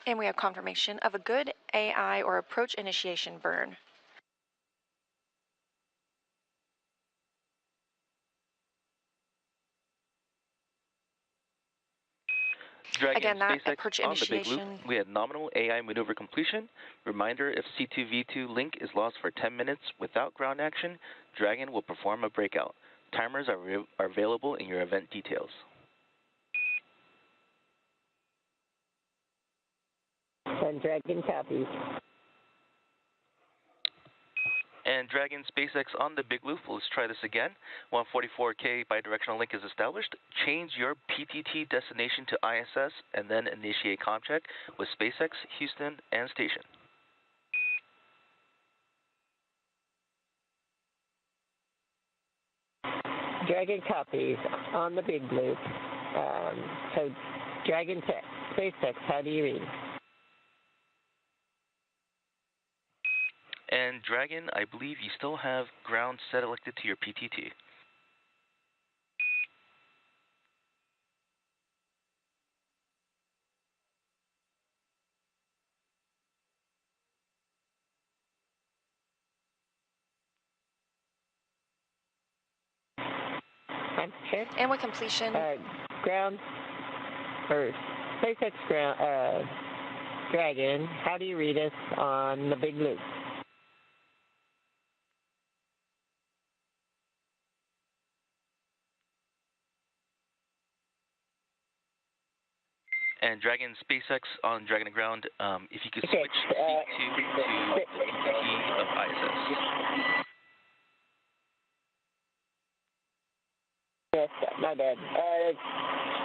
And we have confirmation of a good AI or approach initiation burn. Dragon Again, that SpaceX approach on the big loop. initiation. We had nominal AI maneuver completion. Reminder, if C2V2 link is lost for 10 minutes without ground action, Dragon will perform a breakout. Timers are available in your event details. And Dragon copies. And Dragon SpaceX on the big loop. Let's try this again. 144K bidirectional link is established. Change your PTT destination to ISS and then initiate comm check with SpaceX, Houston, and station. Dragon copies on the big loop. So Dragon SpaceX, how do you read? And Dragon, I believe you still have ground set elected to your PTT. I'm sure. And with completion. Ground, or SpaceX ground, Dragon, how do you read us on the big loop? And Dragon SpaceX on Dragon and Ground, if you could switch C2 to the PTT of ISS. Yes, my bad.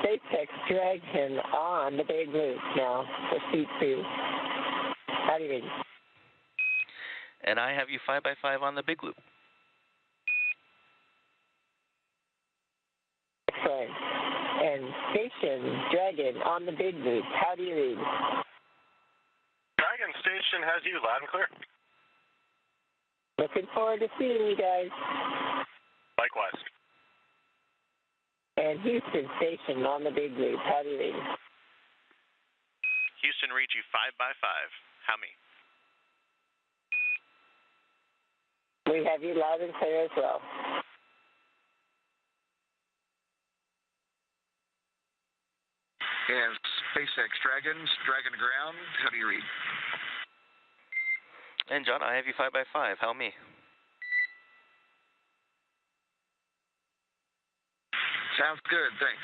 SpaceX Dragon on the big loop now for C2. How do you read? And I have you 5x5 on the big loop. Excellent. And Station Dragon on the big loop. How do you read? Dragon Station has you loud and clear. Looking forward to seeing you guys. Likewise. And Houston Station on the big loop. How do you read? Houston read you 5x5. How me? We have you loud and clear as well. And SpaceX Dragons, Dragon Ground, how do you read? And John, I have you 5x5. How me? Sounds good, thanks.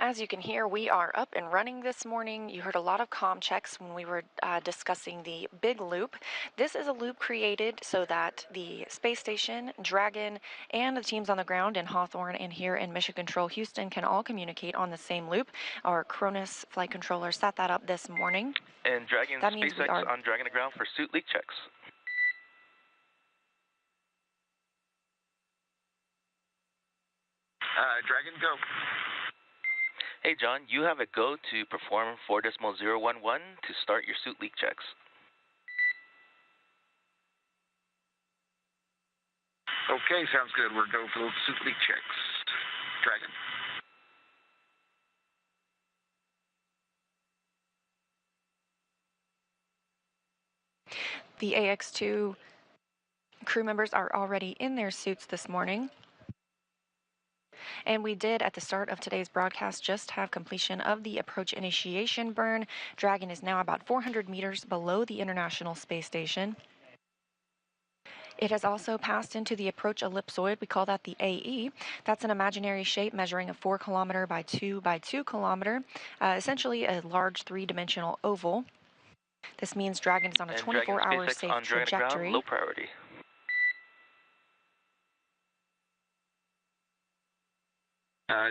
As you can hear, we are up and running this morning. You heard a lot of comm checks when we were discussing the big loop. This is a loop created so that the space station, Dragon, and the teams on the ground in Hawthorne and here in Mission Control Houston can all communicate on the same loop. Our Cronus flight controller set that up this morning. And Dragon SpaceX on Dragon and Ground for suit leak checks. Dragon, go. Hey John, you have a go to perform 4.011 to start your suit leak checks. Okay, sounds good. We're go for suit leak checks. Dragon. The AX2 crew members are already in their suits this morning. And we did, at the start of today's broadcast, just have completion of the approach initiation burn. Dragon is now about 400 meters below the International Space Station. It has also passed into the approach ellipsoid. We call that the AE. That's an imaginary shape measuring a 4 kilometer by 2 by 2 kilometer, essentially a large 3-dimensional oval. This means Dragon is on a 24-hour safe trajectory. Ground, low priority.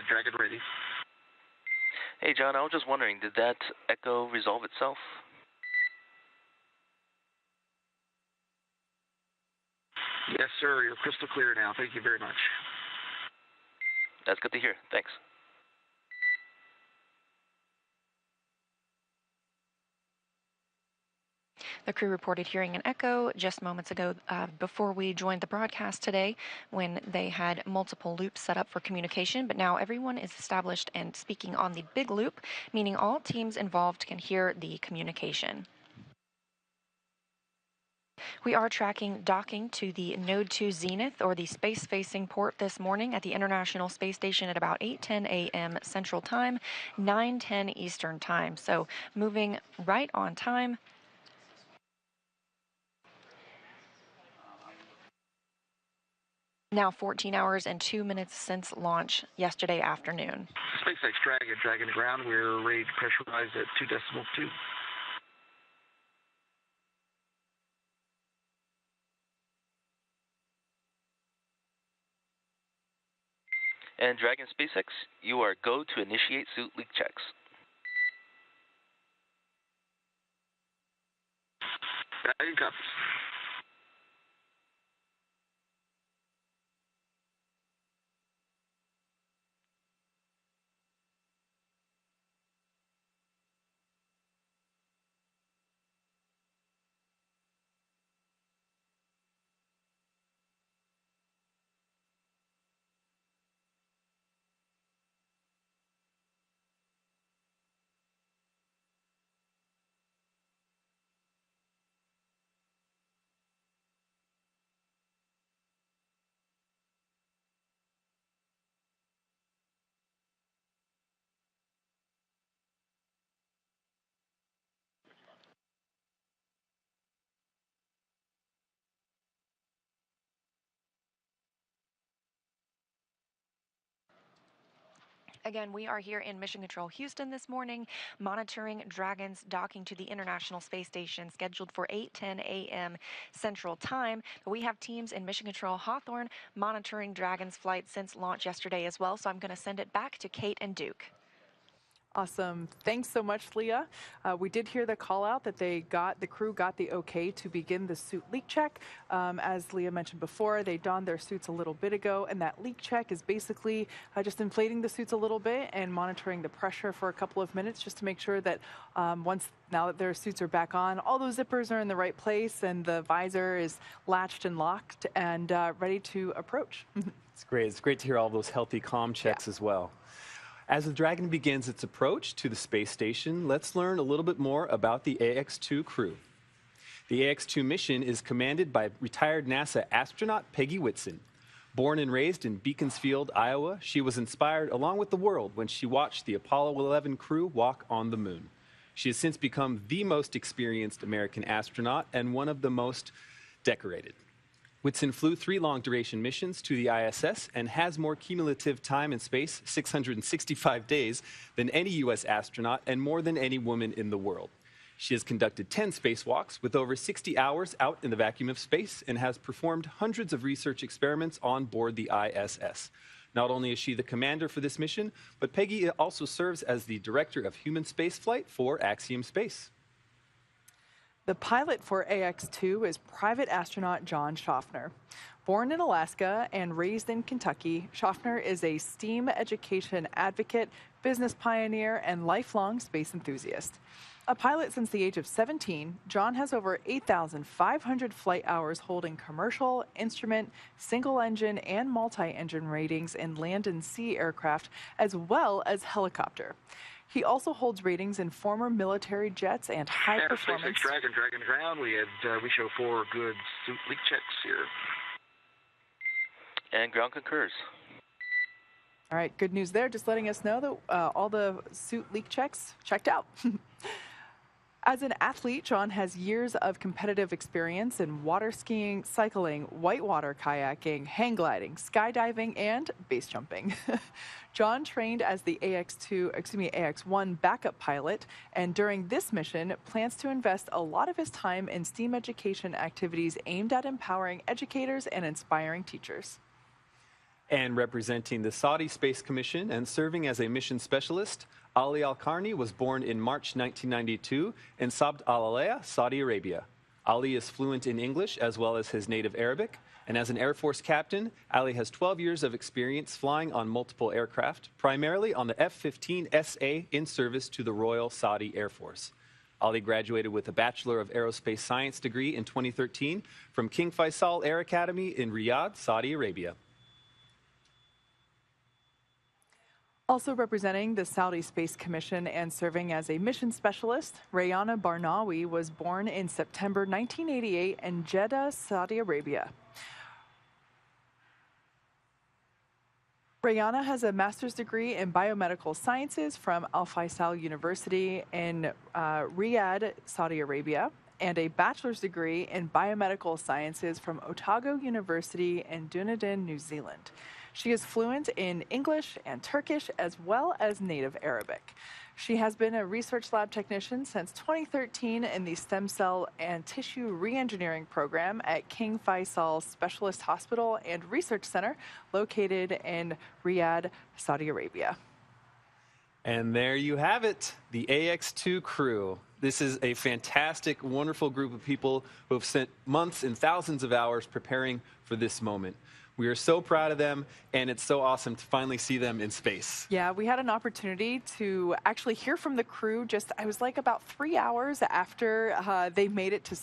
Dragon ready. Hey John, I was just wondering, did that echo resolve itself? Yes, sir. You're crystal clear now. Thank you very much. That's good to hear. Thanks. The crew reported hearing an echo just moments ago before we joined the broadcast today when they had multiple loops set up for communication, but now everyone is established and speaking on the big loop, meaning all teams involved can hear the communication. We are tracking docking to the Node 2 Zenith, or the space-facing port, this morning at the International Space Station at about 8:10 a.m. Central Time, 9:10 Eastern Time. So moving right on time. Now 14 hours and 2 minutes since launch yesterday afternoon. SpaceX Dragon to ground. We're ready to pressurize at 2.2. And Dragon SpaceX, you are go to initiate suit leak checks. Dragon copies. Again, we are here in Mission Control Houston this morning, monitoring Dragon's docking to the International Space Station, scheduled for 8:10 a.m. Central Time. We have teams in Mission Control Hawthorne monitoring Dragon's flight since launch yesterday as well, so I'm going to send it back to Kate and Duke. Awesome. Thanks so much, Leah. We did hear the call out that the crew got the okay to begin the suit leak check. As Leah mentioned before, they donned their suits a little bit ago, and that leak check is basically just inflating the suits a little bit and monitoring the pressure for a couple of minutes just to make sure that now that their suits are back on, all those zippers are in the right place and the visor is latched and locked and ready to approach. It's great. It's great to hear all those healthy comm checks as well. As the Dragon begins its approach to the space station, let's learn a little bit more about the AX-2 crew. The AX-2 mission is commanded by retired NASA astronaut Peggy Whitson. Born and raised in Beaconsfield, Iowa, she was inspired along with the world when she watched the Apollo 11 crew walk on the moon. She has since become the most experienced American astronaut and one of the most decorated. Whitson flew 3 long-duration missions to the ISS and has more cumulative time in space, 665 days, than any U.S. astronaut and more than any woman in the world. She has conducted 10 spacewalks with over 60 hours out in the vacuum of space and has performed hundreds of research experiments on board the ISS. Not only is she the commander for this mission, but Peggy also serves as the director of human spaceflight for Axiom Space. The pilot for AX-2 is private astronaut John Schaffner. Born in Alaska and raised in Kentucky, Schaffner is a STEAM education advocate, business pioneer, and lifelong space enthusiast. A pilot since the age of 17, John has over 8,500 flight hours holding commercial, instrument, single-engine, and multi-engine ratings in land and sea aircraft, as well as helicopter. He also holds ratings in former military jets and high-performance... SpaceX Dragon ground. We show 4 good suit leak checks here. And ground concurs. All right, good news there. Just letting us know that all the suit leak checks checked out. As an athlete, John has years of competitive experience in water skiing, cycling, whitewater kayaking, hang gliding, skydiving, and base jumping. John trained as the AX-1 backup pilot, and during this mission, plans to invest a lot of his time in STEAM education activities aimed at empowering educators and inspiring teachers. And representing the Saudi Space Commission and serving as a mission specialist, Ali Al-Karni was born in March 1992 in Sabd al-Alaya, Saudi Arabia. Ali is fluent in English as well as his native Arabic And as an Air Force captain, Ali has 12 years of experience flying on multiple aircraft, primarily on the F-15SA in service to the Royal Saudi Air Force. Ali graduated with a Bachelor of Aerospace Science degree in 2013 from King Faisal Air Academy in Riyadh, Saudi Arabia. Also representing the Saudi Space Commission and serving as a mission specialist, Rayana Barnawi was born in September 1988 in Jeddah, Saudi Arabia. Rayana has a master's degree in biomedical sciences from Al Faisal University in Riyadh, Saudi Arabia, and a bachelor's degree in biomedical sciences from Otago University in Dunedin, New Zealand. She is fluent in English and Turkish as well as native Arabic. She has been a research lab technician since 2013 in the Stem Cell and Tissue Reengineering Program at King Faisal Specialist Hospital and Research Center located in Riyadh, Saudi Arabia. And there you have it, the AX2 crew. This is a fantastic, wonderful group of people who have spent months and thousands of hours preparing for this moment. We are so proud of them, and it's so awesome to finally see them in space. Yeah, we had an opportunity to actually hear from the crew I was like about 3 hours after they made it to,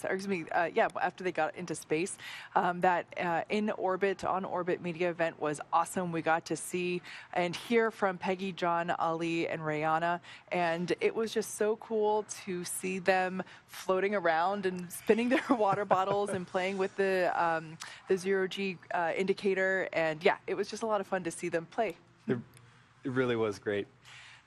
after they got into space. That on-orbit media event was awesome. We got to see and hear from Peggy, John, Ali, and Rayana, and it was just so cool to see them floating around and spinning their water bottles and playing with the zero-G indicator. And yeah, it was just a lot of fun to see them play. It really was great.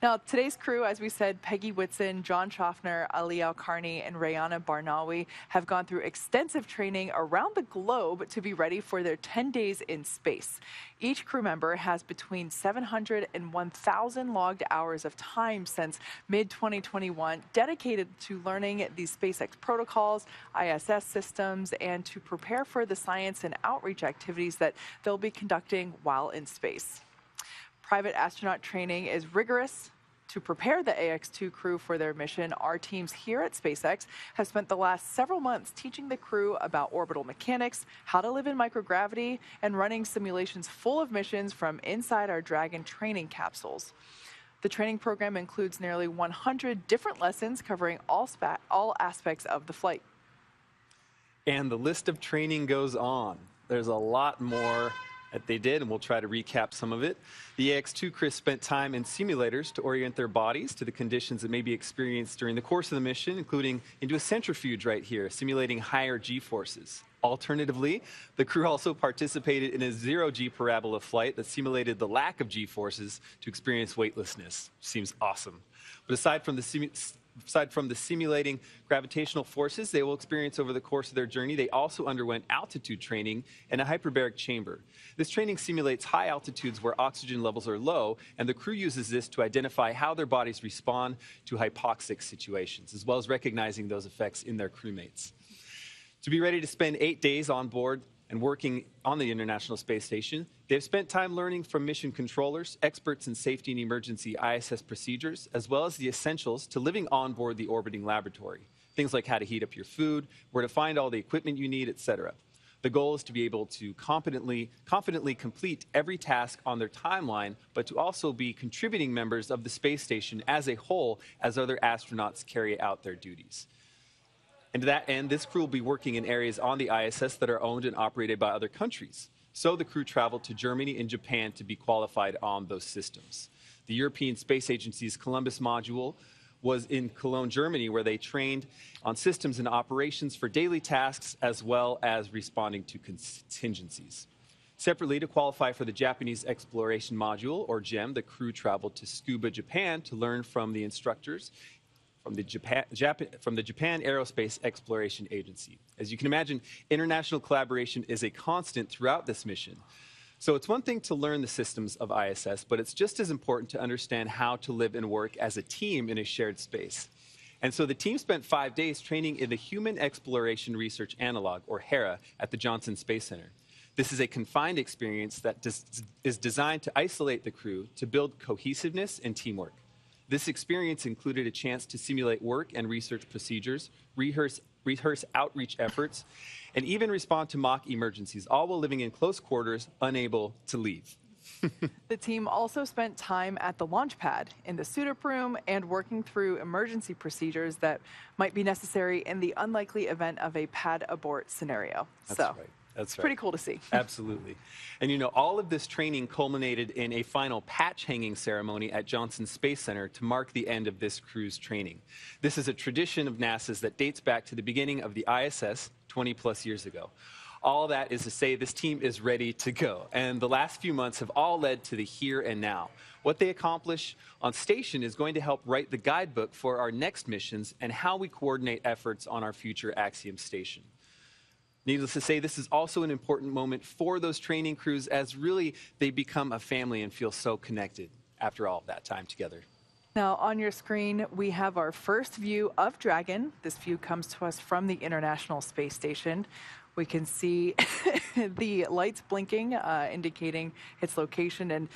Now, today's crew, as we said, Peggy Whitson, John Schaffner, Ali Al-Karni, and Rayana Barnawi have gone through extensive training around the globe to be ready for their 10 days in space. Each crew member has between 700 and 1,000 logged hours of time since mid-2021 dedicated to learning the SpaceX protocols, ISS systems, and to prepare for the science and outreach activities that they'll be conducting while in space. Private astronaut training is rigorous. To prepare the AX2 crew for their mission, our teams here at SpaceX have spent the last several months teaching the crew about orbital mechanics, how to live in microgravity, and running simulations full of missions from inside our Dragon training capsules. The training program includes nearly 100 different lessons covering all aspects of the flight. And the list of training goes on. There's a lot more that they did, and we'll try to recap some of it. The AX2 crew spent time in simulators to orient their bodies to the conditions that may be experienced during the course of the mission, including into a centrifuge right here, simulating higher G-forces. Alternatively, the crew also participated in a zero-G parabola flight that simulated the lack of G-forces to experience weightlessness. Seems awesome. But aside from the simulating gravitational forces they will experience over the course of their journey, they also underwent altitude training in a hyperbaric chamber. This training simulates high altitudes where oxygen levels are low, and the crew uses this to identify how their bodies respond to hypoxic situations, as well as recognizing those effects in their crewmates. To be ready to spend 8 days on board and working on the International Space Station, they've spent time learning from mission controllers, experts in safety and emergency ISS procedures, as well as the essentials to living on board the orbiting laboratory. Things like how to heat up your food, where to find all the equipment you need, etc. The goal is to be able to confidently complete every task on their timeline, but to also be contributing members of the space station as a whole as other astronauts carry out their duties. And to that end, this crew will be working in areas on the ISS that are owned and operated by other countries. So the crew traveled to Germany and Japan to be qualified on those systems. The European Space Agency's Columbus module was in Cologne, Germany, where they trained on systems and operations for daily tasks as well as responding to contingencies. Separately, to qualify for the Japanese Exploration Module, or GEM, the crew traveled to Tsukuba, Japan to learn from the instructors from the Japan Aerospace Exploration Agency. As you can imagine, international collaboration is a constant throughout this mission. So it's one thing to learn the systems of ISS, but it's just as important to understand how to live and work as a team in a shared space. And so the team spent 5 days training in the Human Exploration Research Analog, or HERA, at the Johnson Space Center. This is a confined experience that is designed to isolate the crew to build cohesiveness and teamwork. This experience included a chance to simulate work and research procedures, rehearse rehearse outreach efforts, and even respond to mock emergencies, all while living in close quarters, unable to leave. The team also spent time at the launch pad, in the suit-up room, and working through emergency procedures that might be necessary in the unlikely event of a pad abort scenario. That's right. That's right. Pretty cool to see. Absolutely. And you know, all of this training culminated in a final patch hanging ceremony at Johnson Space Center to mark the end of this crew's training. This is a tradition of NASA's that dates back to the beginning of the ISS 20 plus years ago. All that is to say this team is ready to go. And the last few months have all led to the here and now. What they accomplish on station is going to help write the guidebook for our next missions and how we coordinate efforts on our future Axiom station. Needless to say, this is also an important moment for those training crews as really they become a family and feel so connected after all of that time together. Now, on your screen, we have our first view of Dragon. This view comes to us from the International Space Station. We can see the lights blinking, indicating its location, and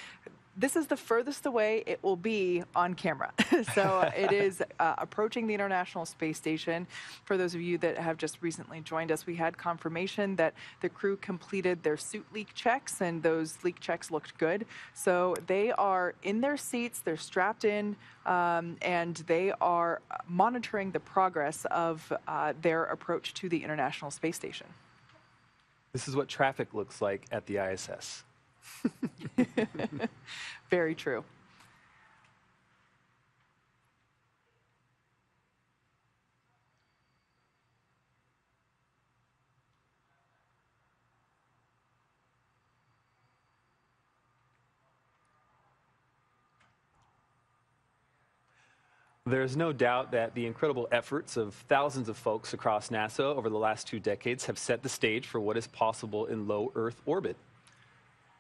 this is the furthest away it will be on camera. So it is approaching the International Space Station. For those of you that have just recently joined us, we had confirmation that the crew completed their suit leak checks, and those leak checks looked good. So they are in their seats, they're strapped in, and they are monitoring the progress of their approach to the International Space Station. This is what traffic looks like at the ISS. Very true. There's no doubt that the incredible efforts of thousands of folks across NASA over the last 2 decades have set the stage for what is possible in low Earth orbit.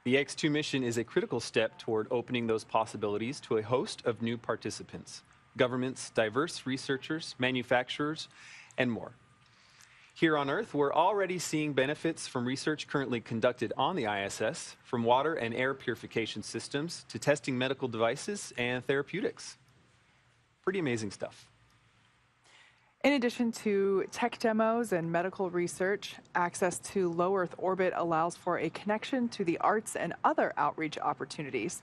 The X2 mission is a critical step toward opening those possibilities to a host of new participants, governments, diverse researchers, manufacturers, and more. Here on Earth, we're already seeing benefits from research currently conducted on the ISS, from water and air purification systems to testing medical devices and therapeutics. Pretty amazing stuff. In addition to tech demos and medical research, access to low Earth orbit allows for a connection to the arts and other outreach opportunities.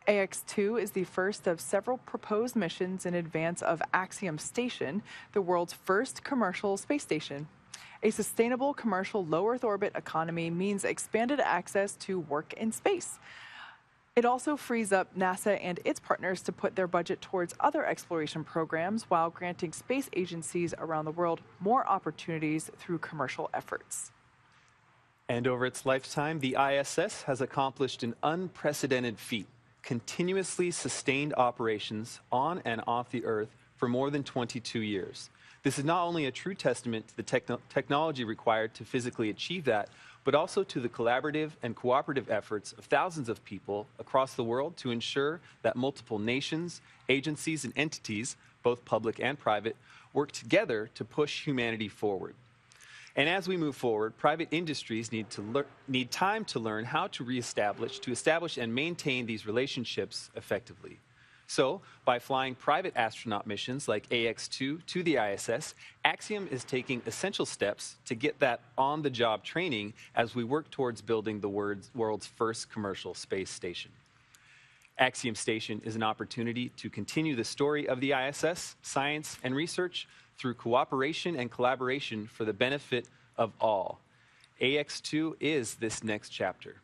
AX2 is the first of several proposed missions in advance of Axiom Station, the world's first commercial space station. A sustainable commercial low Earth orbit economy means expanded access to work in space. It also frees up NASA and its partners to put their budget towards other exploration programs while granting space agencies around the world more opportunities through commercial efforts. And over its lifetime, the ISS has accomplished an unprecedented feat, continuously sustained operations on and off the Earth for more than 22 years. This is not only a true testament to the technology required to physically achieve that, but also to the collaborative and cooperative efforts of thousands of people across the world to ensure that multiple nations, agencies, and entities, both public and private, work together to push humanity forward. And as we move forward, private industries need time to learn how to establish and maintain these relationships effectively. So, by flying private astronaut missions like AX2 to the ISS, Axiom is taking essential steps to get that on-the-job training as we work towards building the world's first commercial space station. Axiom Station is an opportunity to continue the story of the ISS, science, and research through cooperation and collaboration for the benefit of all. AX2 is this next chapter.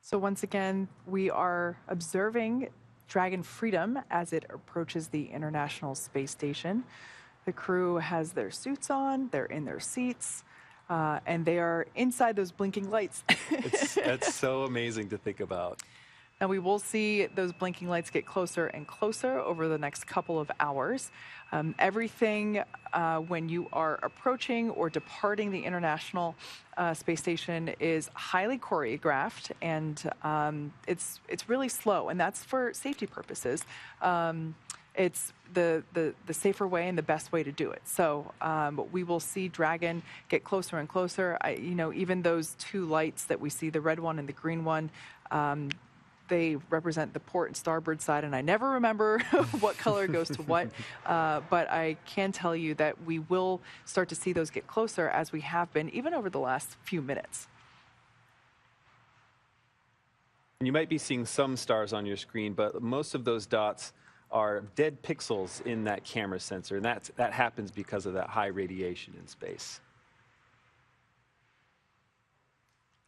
So once again, we are observing Dragon Freedom as it approaches the International Space Station. The crew has their suits on, they're in their seats, and they are inside those blinking lights. That's so amazing to think about. Now we will see those blinking lights get closer and closer over the next couple of hours. Everything when you are approaching or departing the International Space Station is highly choreographed, and it's really slow, and that's for safety purposes. It's the safer way and the best way to do it. So we will see Dragon get closer and closer. Even those two lights that we see, the red one and the green one, they represent the port and starboard side, and I never remember what color goes to what, but I can tell you that we will start to see those get closer as we have been even over the last few minutes. You might be seeing some stars on your screen, but most of those dots are dead pixels in that camera sensor, and that happens because of that high radiation in space.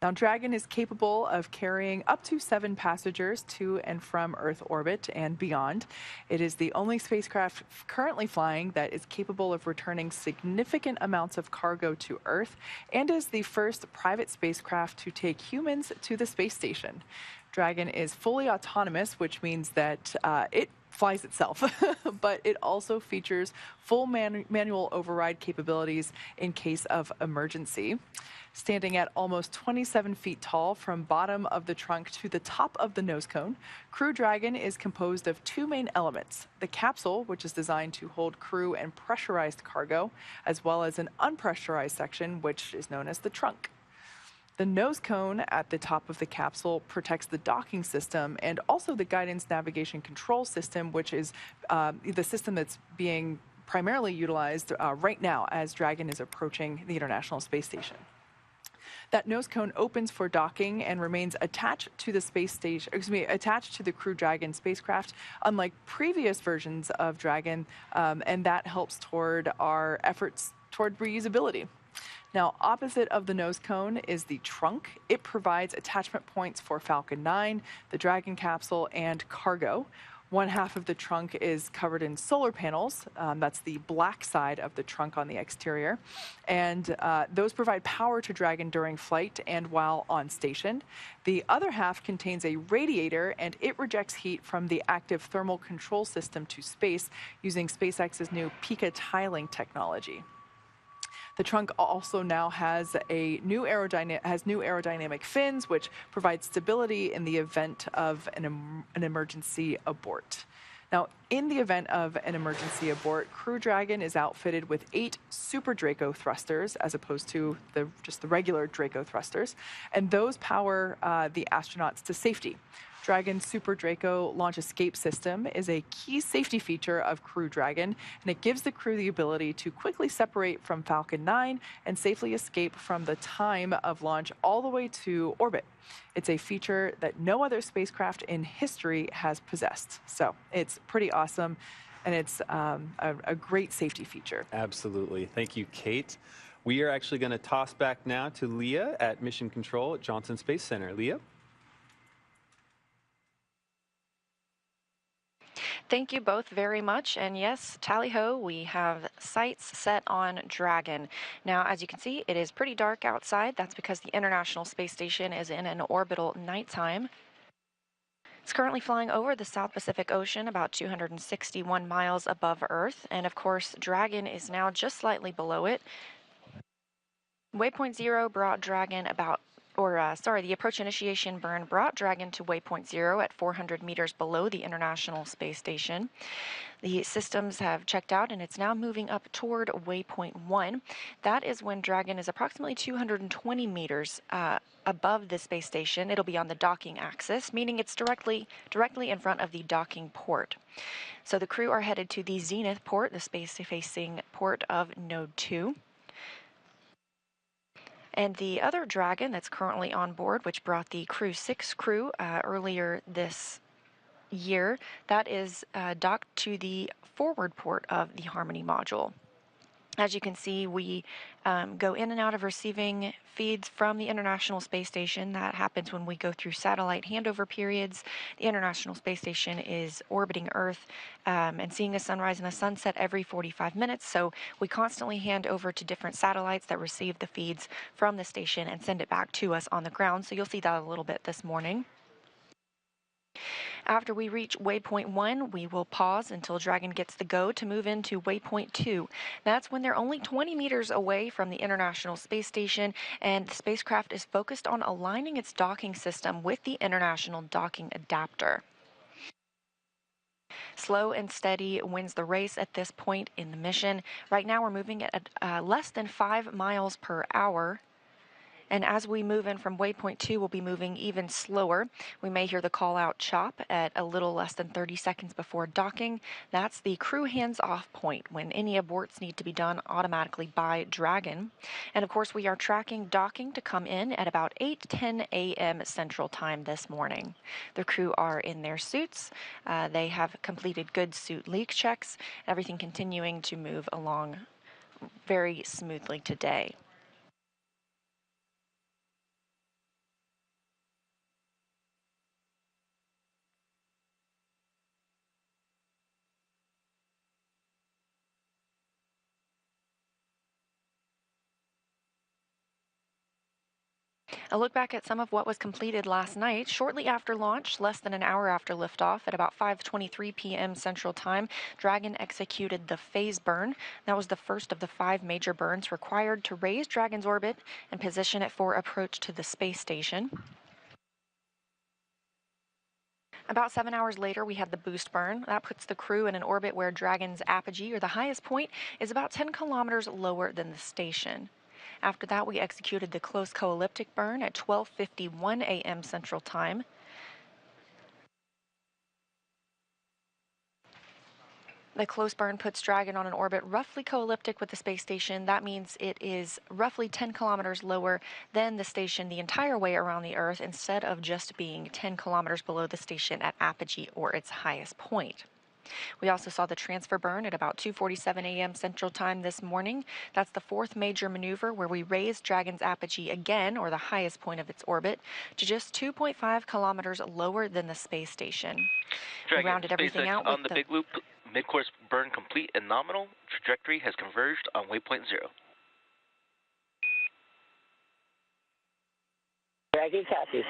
Now, Dragon is capable of carrying up to 7 passengers to and from Earth orbit and beyond. It is the only spacecraft currently flying that is capable of returning significant amounts of cargo to Earth, and is the first private spacecraft to take humans to the space station. Dragon is fully autonomous, which means that it flies itself, but it also features full manual override capabilities in case of emergency. Standing at almost 27 feet tall from bottom of the trunk to the top of the nose cone, Crew Dragon is composed of 2 main elements: the capsule, which is designed to hold crew and pressurized cargo, as well as an unpressurized section, which is known as the trunk. The nose cone at the top of the capsule protects the docking system and also the guidance navigation control system, which is the system that's being primarily utilized right now as Dragon is approaching the International Space Station. That nose cone opens for docking and remains attached to the space station, attached to the Crew Dragon spacecraft, unlike previous versions of Dragon, and that helps toward our efforts toward reusability. Now, opposite of the nose cone is the trunk. It provides attachment points for Falcon 9, the Dragon capsule, and cargo. One half of the trunk is covered in solar panels. That's the black side of the trunk on the exterior. And those provide power to Dragon during flight and while on station. The other half contains a radiator, and it rejects heat from the active thermal control system to space using SpaceX's new Pika tiling technology. The trunk also now has new aerodynamic fins, which provide stability in the event of an emergency abort. Now, in the event of an emergency abort, Crew Dragon is outfitted with 8 Super Draco thrusters, as opposed to just the regular Draco thrusters, and those power the astronauts to safety. Dragon's Super Draco launch escape system is a key safety feature of Crew Dragon, and it gives the crew the ability to quickly separate from Falcon 9 and safely escape from the time of launch all the way to orbit. It's a feature that no other spacecraft in history has possessed. So it's pretty awesome, and it's a great safety feature. Absolutely. Thank you, Kate. We are actually going to toss back now to Leah at Mission Control at Johnson Space Center. Leah? Thank you both very much. And yes, tally-ho, we have sights set on Dragon. Now, as you can see, it is pretty dark outside. That's because the International Space Station is in an orbital nighttime. It's currently flying over the South Pacific Ocean, about 261 miles above Earth. And of course, Dragon is now just slightly below it. Waypoint 0 brought Dragon the approach initiation burn brought Dragon to waypoint 0 at 400 meters below the International Space Station. The systems have checked out, and it's now moving up toward waypoint 1. That is when Dragon is approximately 220 meters above the space station. It'll be on the docking axis, meaning it's directly in front of the docking port. So the crew are headed to the zenith port, the space-facing port of Node 2. And the other Dragon that's currently on board, which brought the Crew 6 crew earlier this year, that is docked to the forward port of the Harmony module. As you can see, we go in and out of receiving feeds from the International Space Station. That happens when we go through satellite handover periods. The International Space Station is orbiting Earth and seeing a sunrise and a sunset every 45 minutes. So we constantly hand over to different satellites that receive the feeds from the station and send it back to us on the ground. So you'll see that a little bit this morning. After we reach waypoint 1, we will pause until Dragon gets the go to move into waypoint 2. That's when they're only 20 meters away from the International Space Station, and the spacecraft is focused on aligning its docking system with the International Docking Adapter. Slow and steady wins the race at this point in the mission. Right now we're moving at less than 5 miles per hour. And as we move in from waypoint 2, we'll be moving even slower. We may hear the call out chop at a little less than 30 seconds before docking. That's the crew hands-off point when any aborts need to be done automatically by Dragon. And of course, we are tracking docking to come in at about 8:10 a.m. Central Time this morning. The crew are in their suits. They have completed good suit leak checks, everything continuing to move along very smoothly today. A look back at some of what was completed last night. Shortly after launch, less than an hour after liftoff, at about 5:23 p.m. Central Time, Dragon executed the phase burn. That was the first of the 5 major burns required to raise Dragon's orbit and position it for approach to the space station. About 7 hours later, we had the boost burn. That puts the crew in an orbit where Dragon's apogee, or the highest point, is about 10 kilometers lower than the station. After that, we executed the close co-elliptic burn at 12:51 a.m. Central Time. The close burn puts Dragon on an orbit roughly co-elliptic with the space station. That means it is roughly 10 kilometers lower than the station the entire way around the Earth, instead of just being 10 kilometers below the station at apogee, or its highest point. We also saw the transfer burn at about 2:47 a.m. Central Time this morning. That's the 4th major maneuver where we raised Dragon's apogee again, or the highest point of its orbit, to just 2.5 kilometers lower than the space station. Dragon, We rounded everything SpaceX out on with the big loop, mid-course burn complete and nominal. Trajectory has converged on waypoint 0. Dragon copies.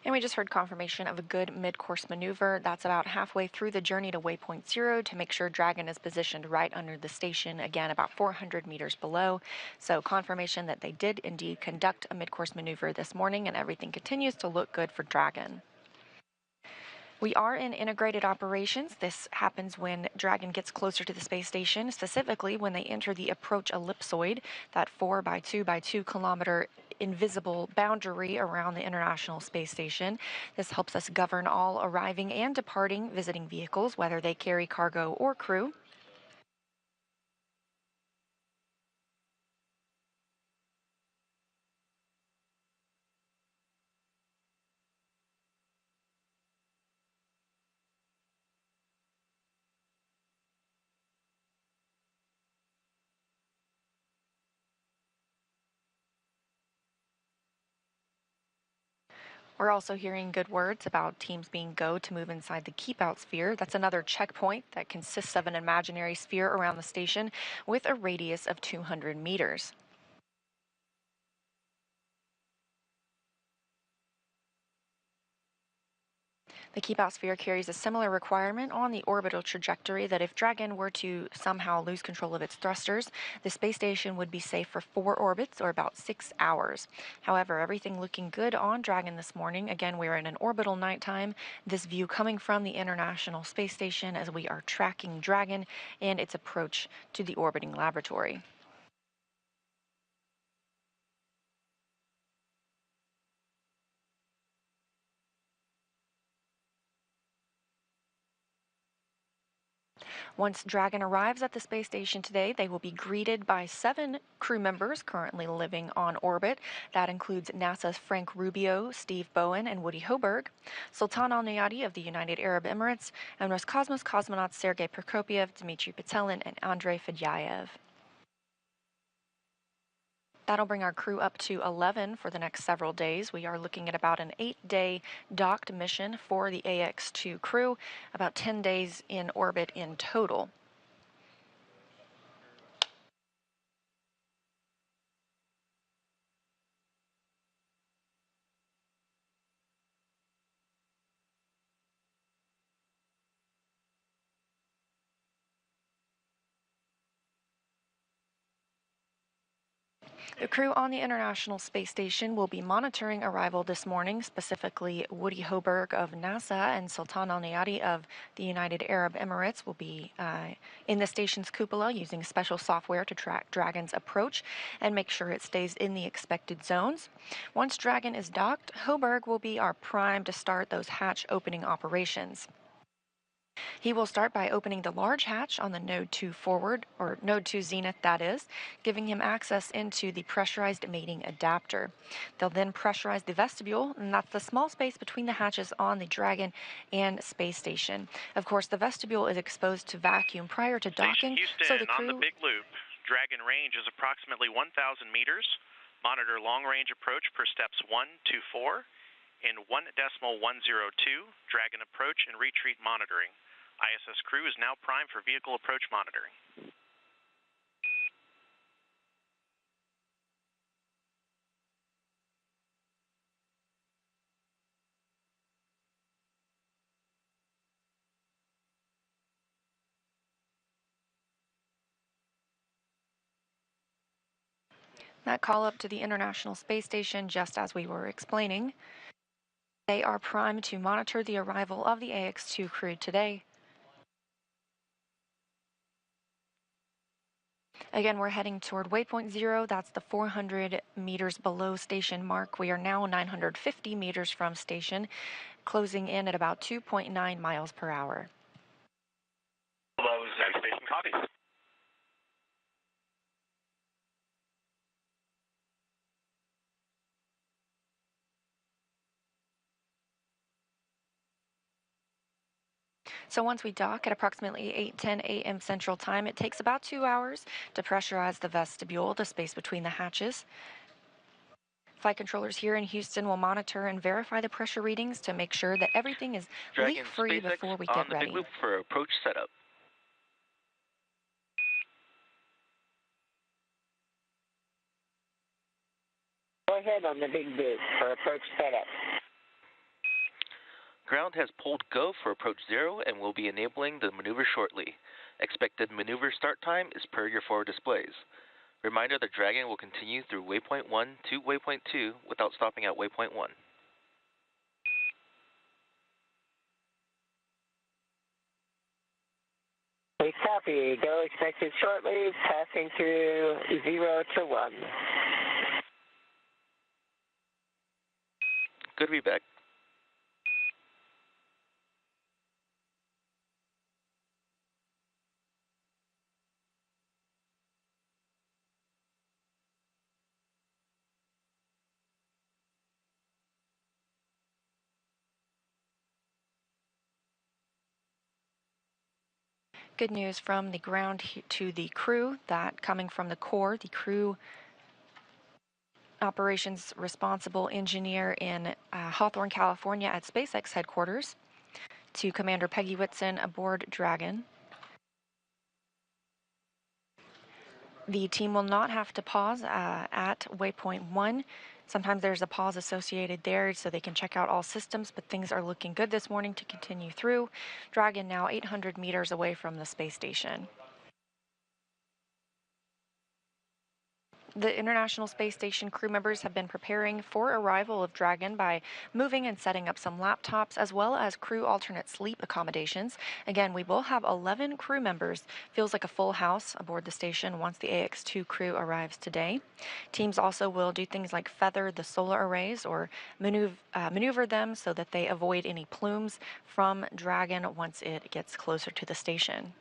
And we just heard confirmation of a good mid-course maneuver. That's about halfway through the journey to waypoint 0 to make sure Dragon is positioned right under the station, again about 400 meters below. So confirmation that they did indeed conduct a mid-course maneuver this morning, and everything continues to look good for Dragon. We are in integrated operations. This happens when Dragon gets closer to the space station, specifically when they enter the approach ellipsoid, that 4 by 2 by 2 kilometer invisible boundary around the International Space Station. This helps us govern all arriving and departing visiting vehicles, whether they carry cargo or crew. We're also hearing good words about teams being go to move inside the keep-out sphere. That's another checkpoint that consists of an imaginary sphere around the station with a radius of 200 meters. The keep-out sphere carries a similar requirement on the orbital trajectory that if Dragon were to somehow lose control of its thrusters, the space station would be safe for 4 orbits, or about 6 hours. However, everything looking good on Dragon this morning. Again, we're in an orbital nighttime. This view coming from the International Space Station as we are tracking Dragon and its approach to the orbiting laboratory. Once Dragon arrives at the space station today, they will be greeted by 7 crew members currently living on orbit. That includes NASA's Frank Rubio, Steve Bowen, and Woody Hoberg, Sultan Al Nayati of the United Arab Emirates, and Roscosmos cosmonauts Sergei Prokopyev, Dmitry Petelin, and Andrei Fedyaev. That'll bring our crew up to 11 for the next several days. We are looking at about an 8-day docked mission for the AX-2 crew, about 10 days in orbit in total. The crew on the International Space Station will be monitoring arrival this morning, specifically Woody Hoberg of NASA and Sultan Al Nayati of the United Arab Emirates will be in the station's cupola using special software to track Dragon's approach and make sure it stays in the expected zones. Once Dragon is docked, Hoberg will be our prime to start those hatch opening operations. He will start by opening the large hatch on the Node 2 forward, or Node 2 Zenith that is, giving him access into the pressurized mating adapter. They'll then pressurize the vestibule, and that's the small space between the hatches on the Dragon and space station. Of course, the vestibule is exposed to vacuum prior to docking, Houston, so the crew... on the big loop, Dragon range is approximately 1,000 meters. Monitor long-range approach per steps 1 to 4 in 1.102, Dragon approach and retreat monitoring. ISS crew is now primed for vehicle approach monitoring. That call up to the International Space Station, just as we were explaining. They are primed to monitor the arrival of the AX-2 crew today. Again, we're heading toward waypoint 0. That's the 400 meters below station mark. We are now 950 meters from station, closing in at about 2.9 miles per hour. Hello, Zen Station, copy. So once we dock at approximately 8:10 a.m. Central Time, it takes about 2 hours to pressurize the vestibule, the space between the hatches. Flight controllers here in Houston will monitor and verify the pressure readings to make sure that everything is leak-free before we get ready. On the big loop for approach setup. Go ahead on the big loop for approach setup. Ground has pulled go for approach 0 and will be enabling the maneuver shortly. Expected maneuver start time is per your forward displays. Reminder the Dragon will continue through waypoint 1 to waypoint 2 without stopping at waypoint 1. Please copy. Go expected shortly, passing through 0 to 1. Good to be back. Good news from the ground to the crew, that coming from the core, the crew operations responsible engineer in Hawthorne, California at SpaceX headquarters, to Commander Peggy Whitson aboard Dragon. The team will not have to pause at waypoint 1. Sometimes there's a pause associated there so they can check out all systems, but things are looking good this morning to continue through. Dragon now 800 meters away from the space station. The International Space Station crew members have been preparing for arrival of Dragon by moving and setting up some laptops as well as crew alternate sleep accommodations. Again, we will have 11 crew members. Feels like a full house aboard the station once the AX-2 crew arrives today. Teams also will do things like feather the solar arrays or maneuver them so that they avoid any plumes from Dragon once it gets closer to the station.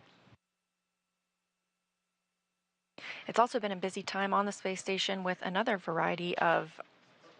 It's also been a busy time on the space station with another variety of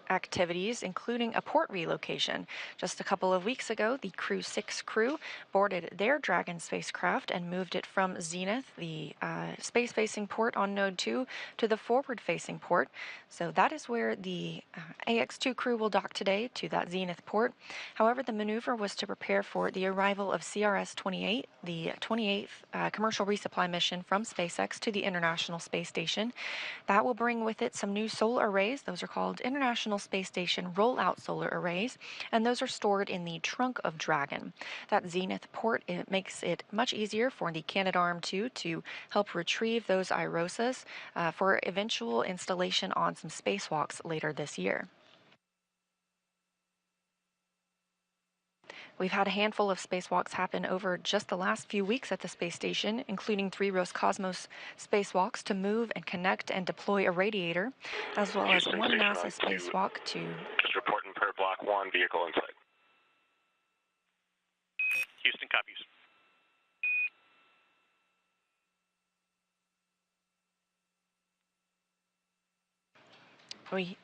activities, including a port relocation. Just a couple of weeks ago, the Crew 6 crew boarded their Dragon spacecraft and moved it from Zenith, the space-facing port on Node 2, to the forward-facing port. So that is where the AX-2 crew will dock today, to that Zenith port. However, the maneuver was to prepare for the arrival of CRS-28, the 28th commercial resupply mission from SpaceX to the International Space Station. That will bring with it some new solar arrays. Those are called International International Space Station roll out solar arrays, and those are stored in the trunk of Dragon. That Zenith port, it makes it much easier for the Canadarm2 to help retrieve those IROSAs for eventual installation on some spacewalks later this year. We've had a handful of spacewalks happen over just the last few weeks at the space station, including 3 Roscosmos spacewalks to move and connect and deploy a radiator, as well as Houston one Station NASA spacewalk to... Just reporting per block 1, vehicle in sight. Houston copies. We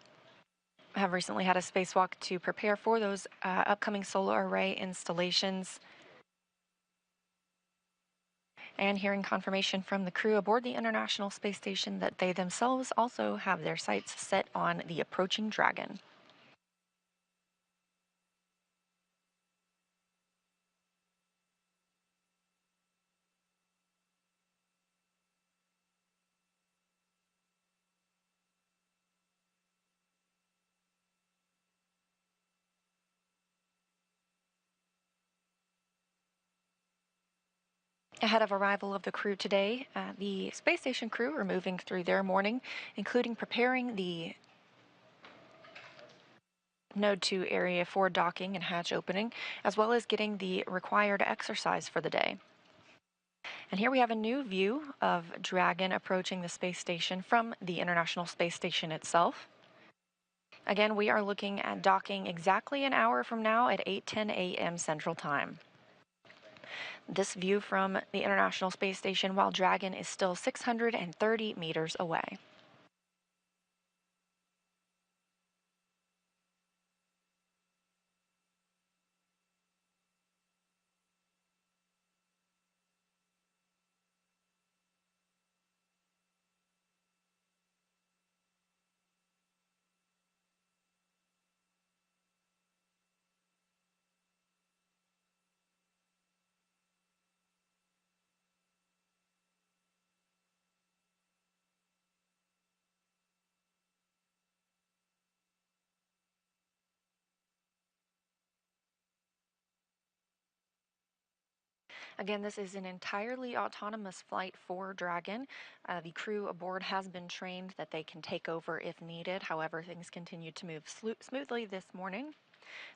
have recently had a spacewalk to prepare for those upcoming solar array installations. And hearing confirmation from the crew aboard the International Space Station that they themselves also have their sights set on the approaching Dragon. Ahead of arrival of the crew today, the space station crew are moving through their morning, including preparing the Node 2 area for docking and hatch opening, as well as getting the required exercise for the day. And here we have a new view of Dragon approaching the space station from the International Space Station itself. Again, we are looking at docking exactly an hour from now at 8:10 a.m. Central Time. This view from the International Space Station while Dragon is still 630 meters away. Again, this is an entirely autonomous flight for Dragon. The crew aboard has been trained that they can take over if needed. However, things continue to move smoothly this morning.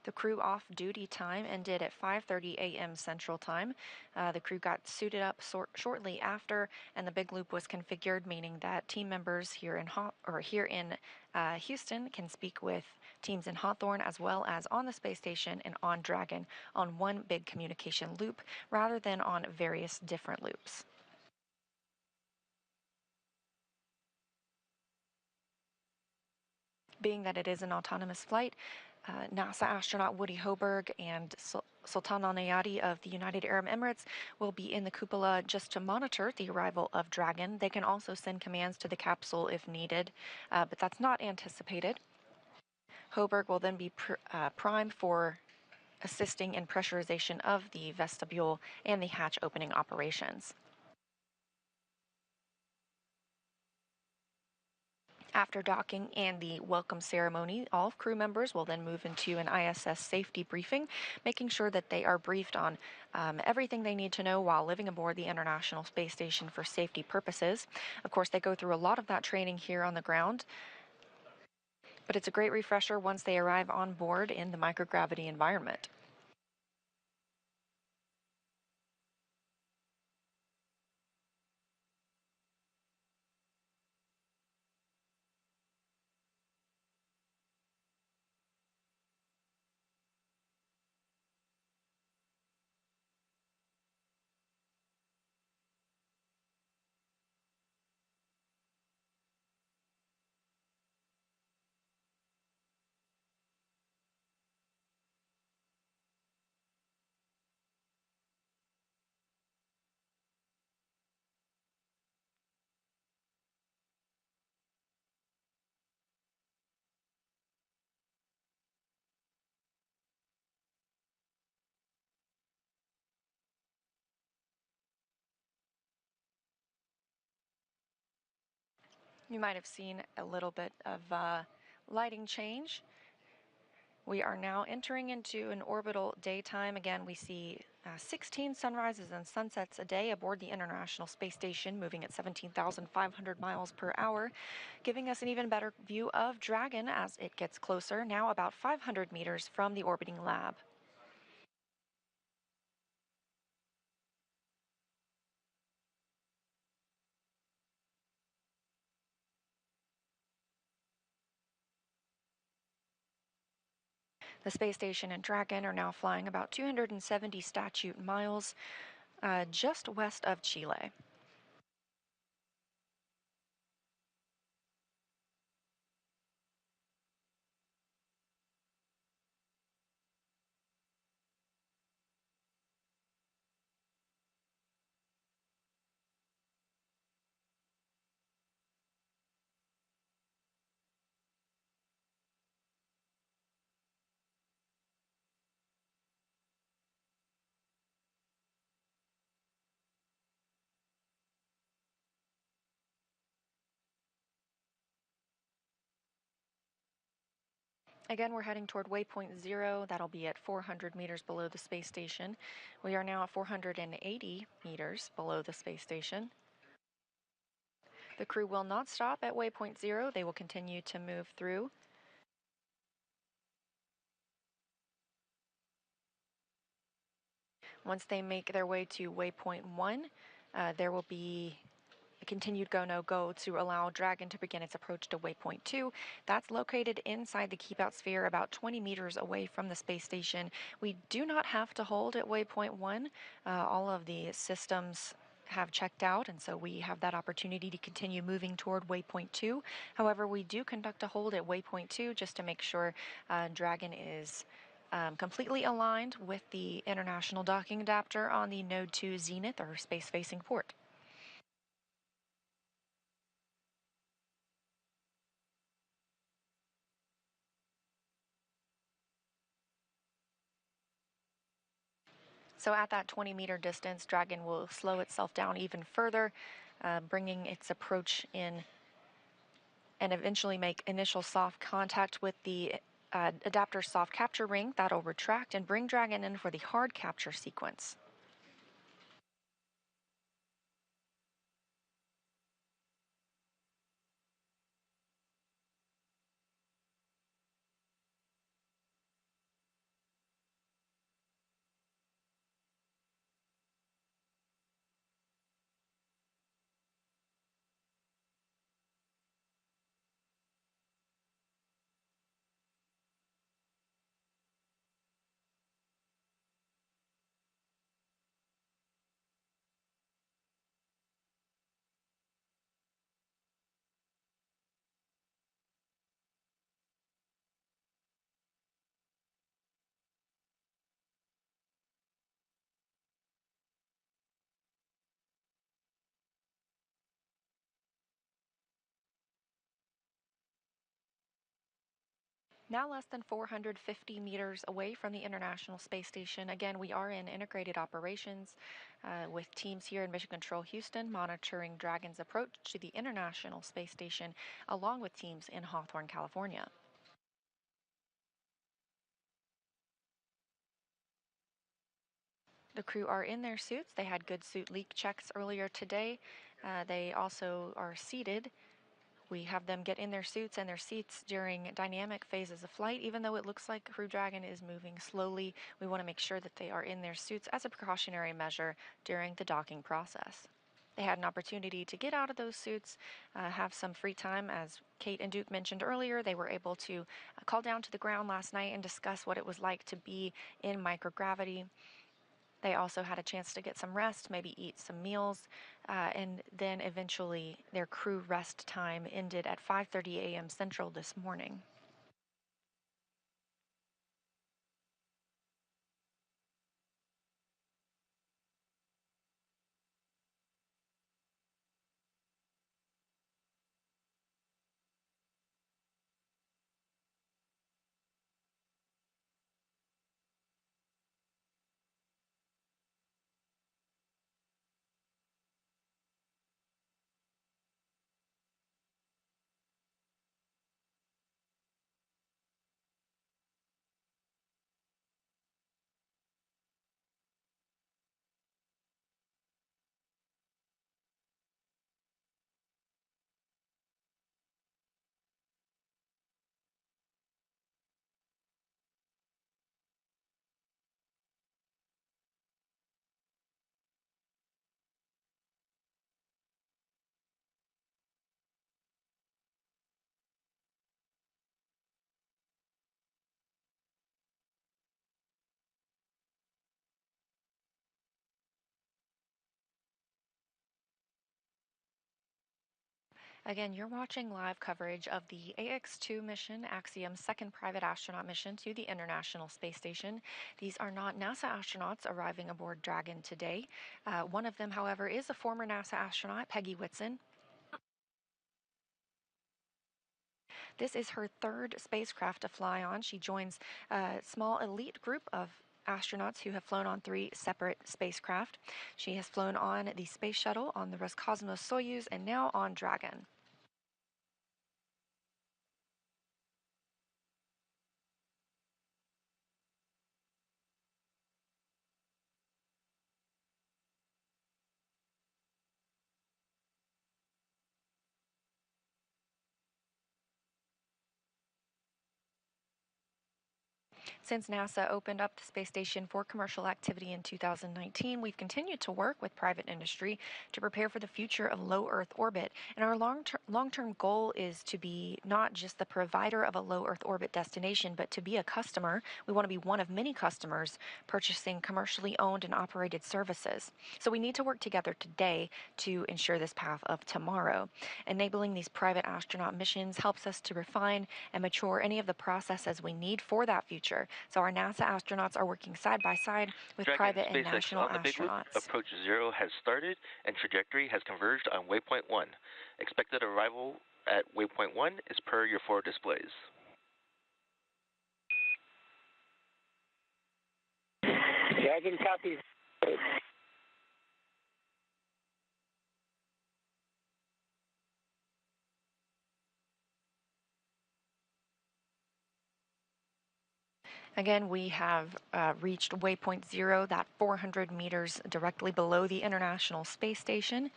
The crew off-duty time ended at 5:30 a.m. Central Time. The crew got suited up shortly after, and the big loop was configured, meaning that team members here in Houston can speak with teams in Hawthorne as well as on the space station and on Dragon on one big communication loop rather than on various different loops. Being that it is an autonomous flight, NASA astronaut Woody Hoberg and Sultan Al Nayati of the United Arab Emirates will be in the cupola just to monitor the arrival of Dragon. They can also send commands to the capsule if needed, but that's not anticipated. Hoberg will then be primed for assisting in pressurization of the vestibule and the hatch opening operations. After docking and the welcome ceremony, all crew members will then move into an ISS safety briefing, making sure that they are briefed on everything they need to know while living aboard the International Space Station for safety purposes. Of course, they go through a lot of that training here on the ground, but it's a great refresher once they arrive on board in the microgravity environment. You might have seen a little bit of lighting change. We are now entering into an orbital daytime. Again, we see 16 sunrises and sunsets a day aboard the International Space Station, moving at 17,500 miles per hour, giving us an even better view of Dragon as it gets closer, now about 500 meters from the orbiting lab. The space station and Dragon are now flying about 270 statute miles just west of Chile. Again, we're heading toward waypoint 0. That'll be at 400 meters below the space station. We are now at 480 meters below the space station. The crew will not stop at waypoint 0. They will continue to move through. Once they make their way to waypoint 1, there will be a continued go-no-go to allow Dragon to begin its approach to waypoint 2. That's located inside the keep-out sphere about 20 meters away from the space station. We do not have to hold at waypoint 1. All of the systems have checked out, and so we have that opportunity to continue moving toward waypoint 2. However, we do conduct a hold at waypoint 2 just to make sure Dragon is completely aligned with the international docking adapter on the Node 2 Zenith, or space-facing port. So at that 20-meter distance, Dragon will slow itself down even further, bringing its approach in and eventually make initial soft contact with the adapter soft capture ring. That'll retract and bring Dragon in for the hard capture sequence. Now less than 450 meters away from the International Space Station. Again, we are in integrated operations with teams here in Mission Control Houston monitoring Dragon's approach to the International Space Station, along with teams in Hawthorne, California. The crew are in their suits. They had good suit leak checks earlier today. They also are seated. We have them get in their suits and their seats during dynamic phases of flight. Even though it looks like Crew Dragon is moving slowly, we want to make sure that they are in their suits as a precautionary measure during the docking process. They had an opportunity to get out of those suits, have some free time. As Kate and Duke mentioned earlier, they were able to call down to the ground last night and discuss what it was like to be in microgravity. They also had a chance to get some rest, maybe eat some meals, and then eventually their crew rest time ended at 5:30 a.m. Central this morning. Again, you're watching live coverage of the AX-2 mission, Axiom's second private astronaut mission to the International Space Station. These are not NASA astronauts arriving aboard Dragon today. One of them, however, is a former NASA astronaut, Peggy Whitson. This is her third spacecraft to fly on. She joins a small elite group of astronauts who have flown on 3 separate spacecraft. She has flown on the Space Shuttle, on the Roscosmos Soyuz, and now on Dragon. Since NASA opened up the space station for commercial activity in 2019, we've continued to work with private industry to prepare for the future of low Earth orbit. And our long-term goal is to be not just the provider of a low Earth orbit destination, but to be a customer. We want to be one of many customers purchasing commercially owned and operated services. So we need to work together today to ensure this path of tomorrow. Enabling these private astronaut missions helps us to refine and mature any of the processes we need for that future. So our NASA astronauts are working side by side with Dragon private and SpaceX national on the Big Loop. astronauts. Approach 0 has started and trajectory has converged on waypoint 1. Expected arrival at waypoint 1 is per your 4 displays. Dragon copies. Again, we have reached waypoint 0, that 400 meters directly below the International Space Station.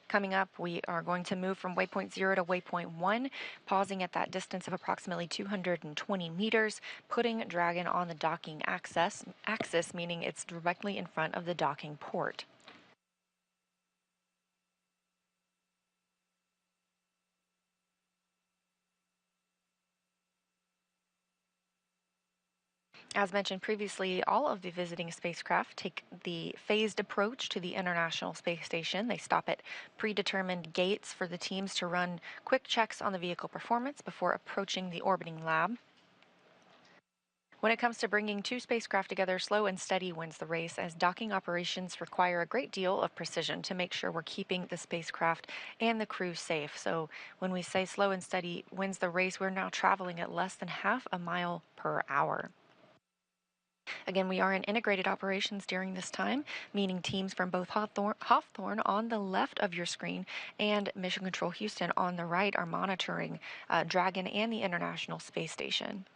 Coming up, we are going to move from waypoint 0 to waypoint 1, pausing at that distance of approximately 220 meters, putting Dragon on the docking axis, meaning it's directly in front of the docking port. As mentioned previously, all of the visiting spacecraft take the phased approach to the International Space Station. They stop at predetermined gates for the teams to run quick checks on the vehicle performance before approaching the orbiting lab. When it comes to bringing 2 spacecraft together, slow and steady wins the race, as docking operations require a great deal of precision to make sure we're keeping the spacecraft and the crew safe. So when we say slow and steady wins the race, we're now traveling at less than half a mile per hour. Again, we are in integrated operations during this time, meaning teams from both Hawthorne on the left of your screen and Mission Control Houston on the right are monitoring Dragon and the International Space Station.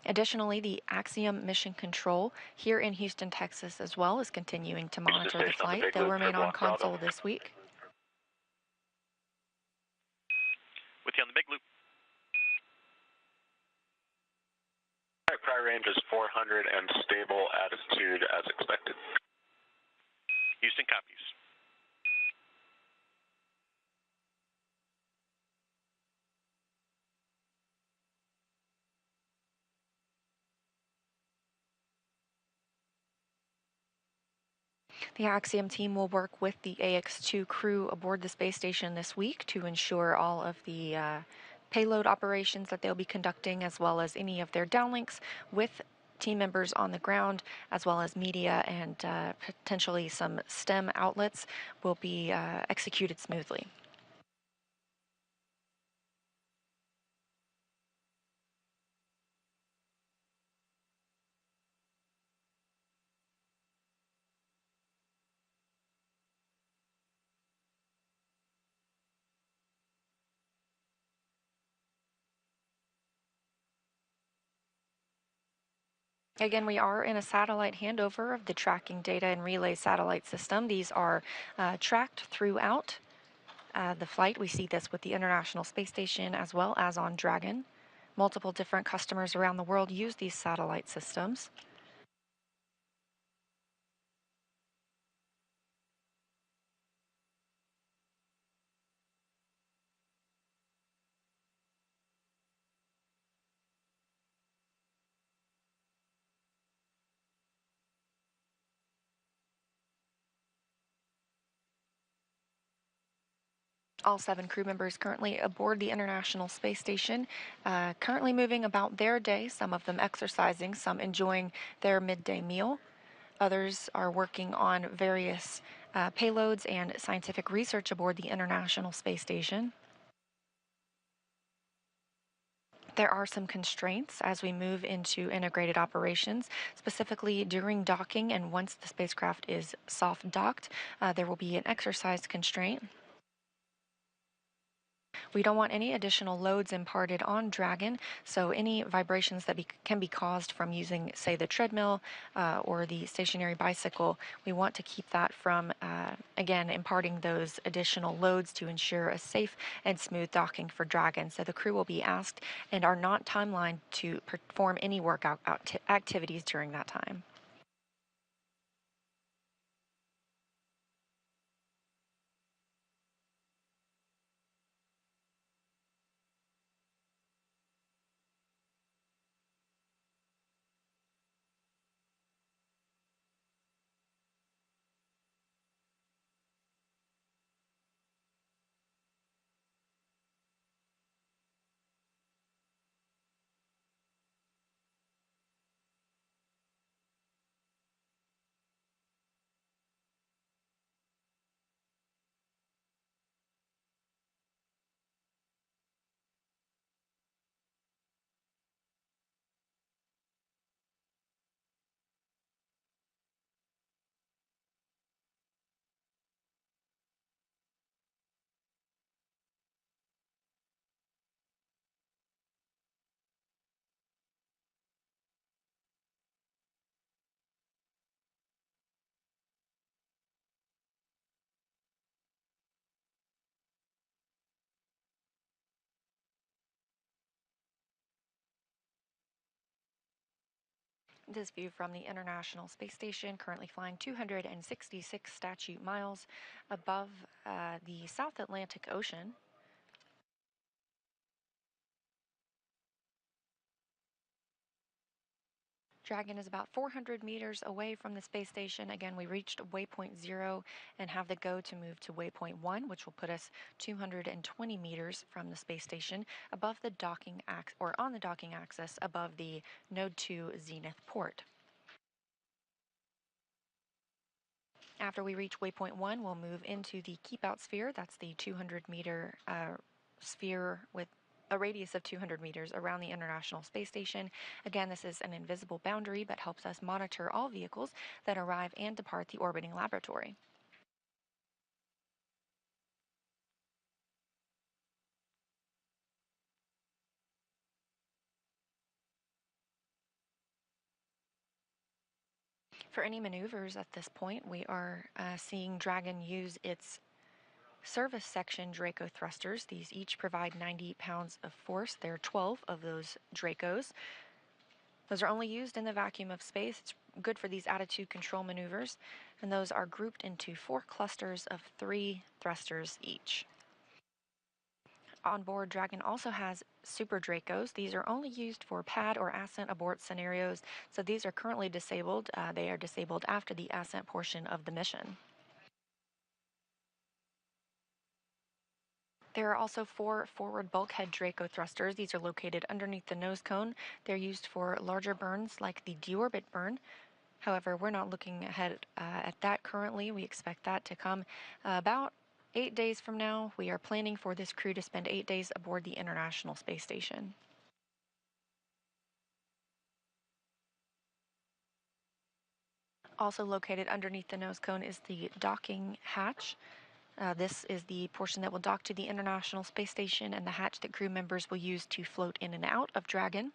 Additionally, the Axiom Mission Control here in Houston, Texas as well is continuing to monitor the flight. They'll remain on console this week. With you on the Big Loop. Prior range is 400 and stable attitude as expected. Houston copies. The Axiom team will work with the AX-2 crew aboard the space station this week to ensure all of the payload operations that they'll be conducting, as well as any of their downlinks with team members on the ground, as well as media and potentially some STEM outlets will be executed smoothly. Again, we are in a satellite handover of the tracking data and relay satellite system. These are tracked throughout the flight. We see this with the International Space Station as well as on Dragon. Multiple different customers around the world use these satellite systems. All 7 crew members currently aboard the International Space Station, currently moving about their day, some of them exercising, some enjoying their midday meal. Others are working on various payloads and scientific research aboard the International Space Station. There are some constraints as we move into integrated operations, specifically during docking, and once the spacecraft is soft docked, there will be an exercise constraint. We don't want any additional loads imparted on Dragon, so any vibrations that can be caused from using, say, the treadmill or the stationary bicycle, we want to keep that from, again, imparting those additional loads to ensure a safe and smooth docking for Dragon. So the crew will be asked and are not timelined to perform any workout activities during that time. This view from the International Space Station, currently flying 266 statute miles above the South Atlantic Ocean. Dragon is about 400 meters away from the space station. Again, we reached waypoint 0 and have the go to move to waypoint 1, which will put us 220 meters from the space station above the docking or on the docking axis above the Node 2 zenith port. After we reach waypoint 1, we'll move into the keep out sphere. That's the 200-meter sphere with a radius of 200 meters around the International Space Station. Again, this is an invisible boundary but helps us monitor all vehicles that arrive and depart the orbiting laboratory. For any maneuvers at this point, we are seeing Dragon use its service section Draco thrusters. These each provide 90 pounds of force. There are 12 of those Dracos. Those are only used in the vacuum of space. It's good for these attitude control maneuvers, and those are grouped into 4 clusters of 3 thrusters each. On board, Dragon also has Super Dracos. These are only used for pad or ascent abort scenarios, so these are currently disabled. They are disabled after the ascent portion of the mission. There are also 4 forward bulkhead Draco thrusters. These are located underneath the nose cone. They're used for larger burns like the deorbit burn. However, we're not looking ahead at that currently. We expect that to come about 8 days from now. We are planning for this crew to spend 8 days aboard the International Space Station. Also located underneath the nose cone is the docking hatch. This is the portion that will dock to the International Space Station and the hatch that crew members will use to float in and out of Dragon.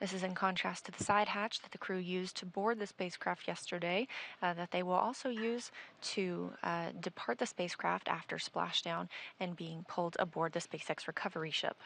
This is in contrast to the side hatch that the crew used to board the spacecraft yesterday, that they will also use to depart the spacecraft after splashdown and being pulled aboard the SpaceX recovery ship.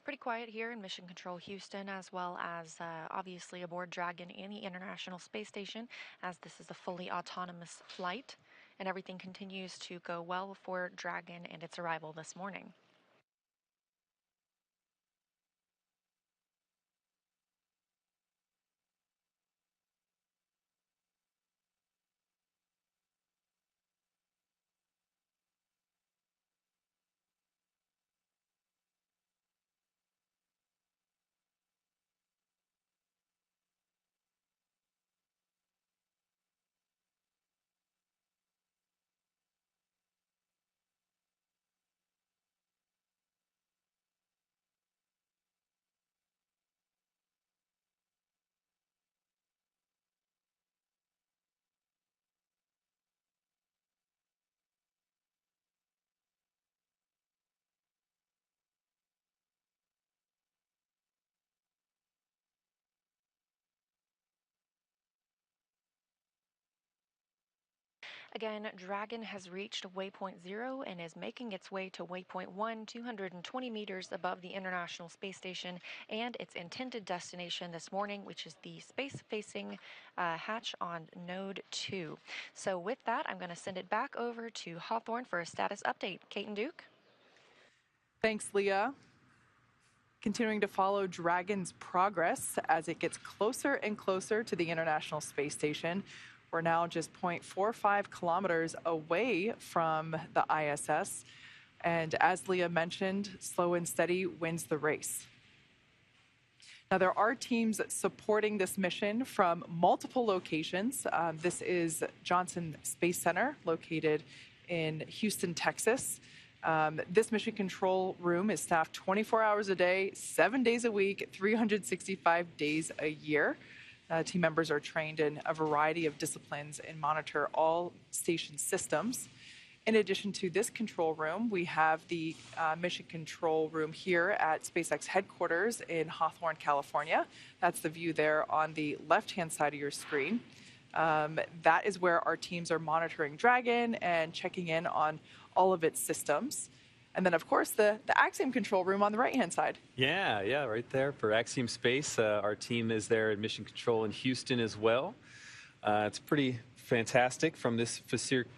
Pretty quiet here in Mission Control Houston, as well as obviously aboard Dragon and the International Space Station, as this is a fully autonomous flight, and everything continues to go well for Dragon and its arrival this morning. Again, Dragon has reached waypoint 0 and is making its way to waypoint 1, 220 meters above the International Space Station and its intended destination this morning, which is the space-facing hatch on Node 2. So with that, I'm going to send it back over to Hawthorne for a status update. Kate and Duke? Thanks, Leah. Continuing to follow Dragon's progress as it gets closer and closer to the International Space Station. We're now just 0.45 kilometers away from the ISS. And as Leah mentioned, slow and steady wins the race. Now, there are teams supporting this mission from multiple locations. This is Johnson Space Center, located in Houston, Texas. This mission control room is staffed 24 hours a day, 7 days a week, 365 days a year. Team members are trained in a variety of disciplines and monitor all station systems. In addition to this control room, we have the mission control room here at SpaceX headquarters in Hawthorne, California. That's the view there on the left-hand side of your screen. That is where our teams are monitoring Dragon and checking in on all of its systems. And then, of course, the Axiom control room on the right-hand side. Yeah, right there for Axiom Space. Our team is there in Mission Control in Houston as well. It's pretty fantastic. From this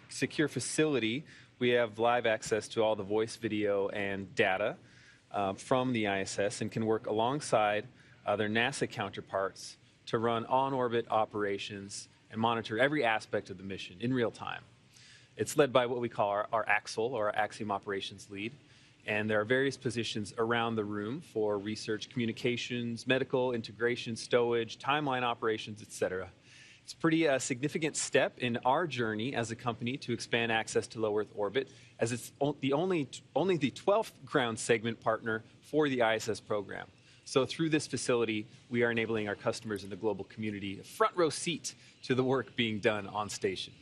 secure facility, we have live access to all the voice, video, and data from the ISS and can work alongside their NASA counterparts to run on-orbit operations and monitor every aspect of the mission in real time. It's led by what we call our AXL, or our Axiom Operations Lead. And there are various positions around the room for research, communications, medical, integration, stowage, timeline operations, etc. It's a pretty significant step in our journey as a company to expand access to low Earth orbit, as it's only the 12th ground segment partner for the ISS program. So through this facility, we are enabling our customers in the global community a front row seat to the work being done on station.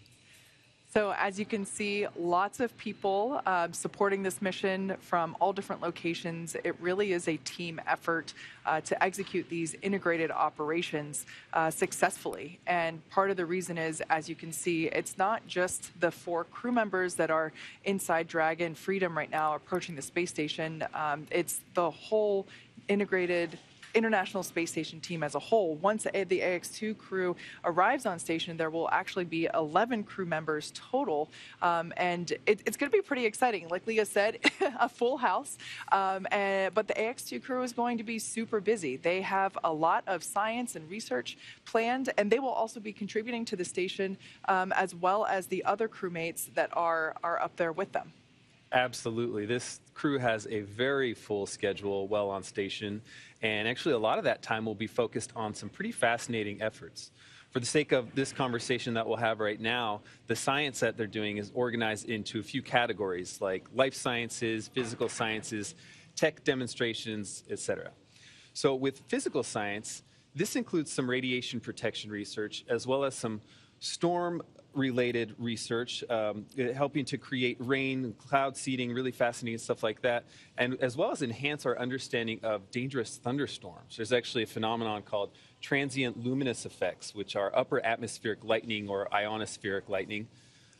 So as you can see, lots of people supporting this mission from all different locations. It really is a team effort to execute these integrated operations successfully. And part of the reason is, as you can see, it's not just the 4 crew members that are inside Dragon Freedom right now approaching the space station. It's the whole integrated International Space Station team as a whole. Once the AX2 crew arrives on station, there will actually be 11 crew members total. And it's going to be pretty exciting. Like Leah said, a full house. But the AX2 crew is going to be super busy. They have a lot of science and research planned, and they will also be contributing to the station as well as the other crewmates that are up there with them. Absolutely. This crew has a very full schedule well on station, and actually a lot of that time will be focused on some pretty fascinating efforts. For the sake of this conversation that we'll have right now, the science that they're doing is organized into a few categories like life sciences, physical sciences, tech demonstrations, etc. So with physical science, this includes some radiation protection research as well as some storm-related research, helping to create rain, cloud seeding, really fascinating stuff like that, and as well as enhance our understanding of dangerous thunderstorms. There's actually a phenomenon called transient luminous effects, which are upper atmospheric lightning or ionospheric lightning.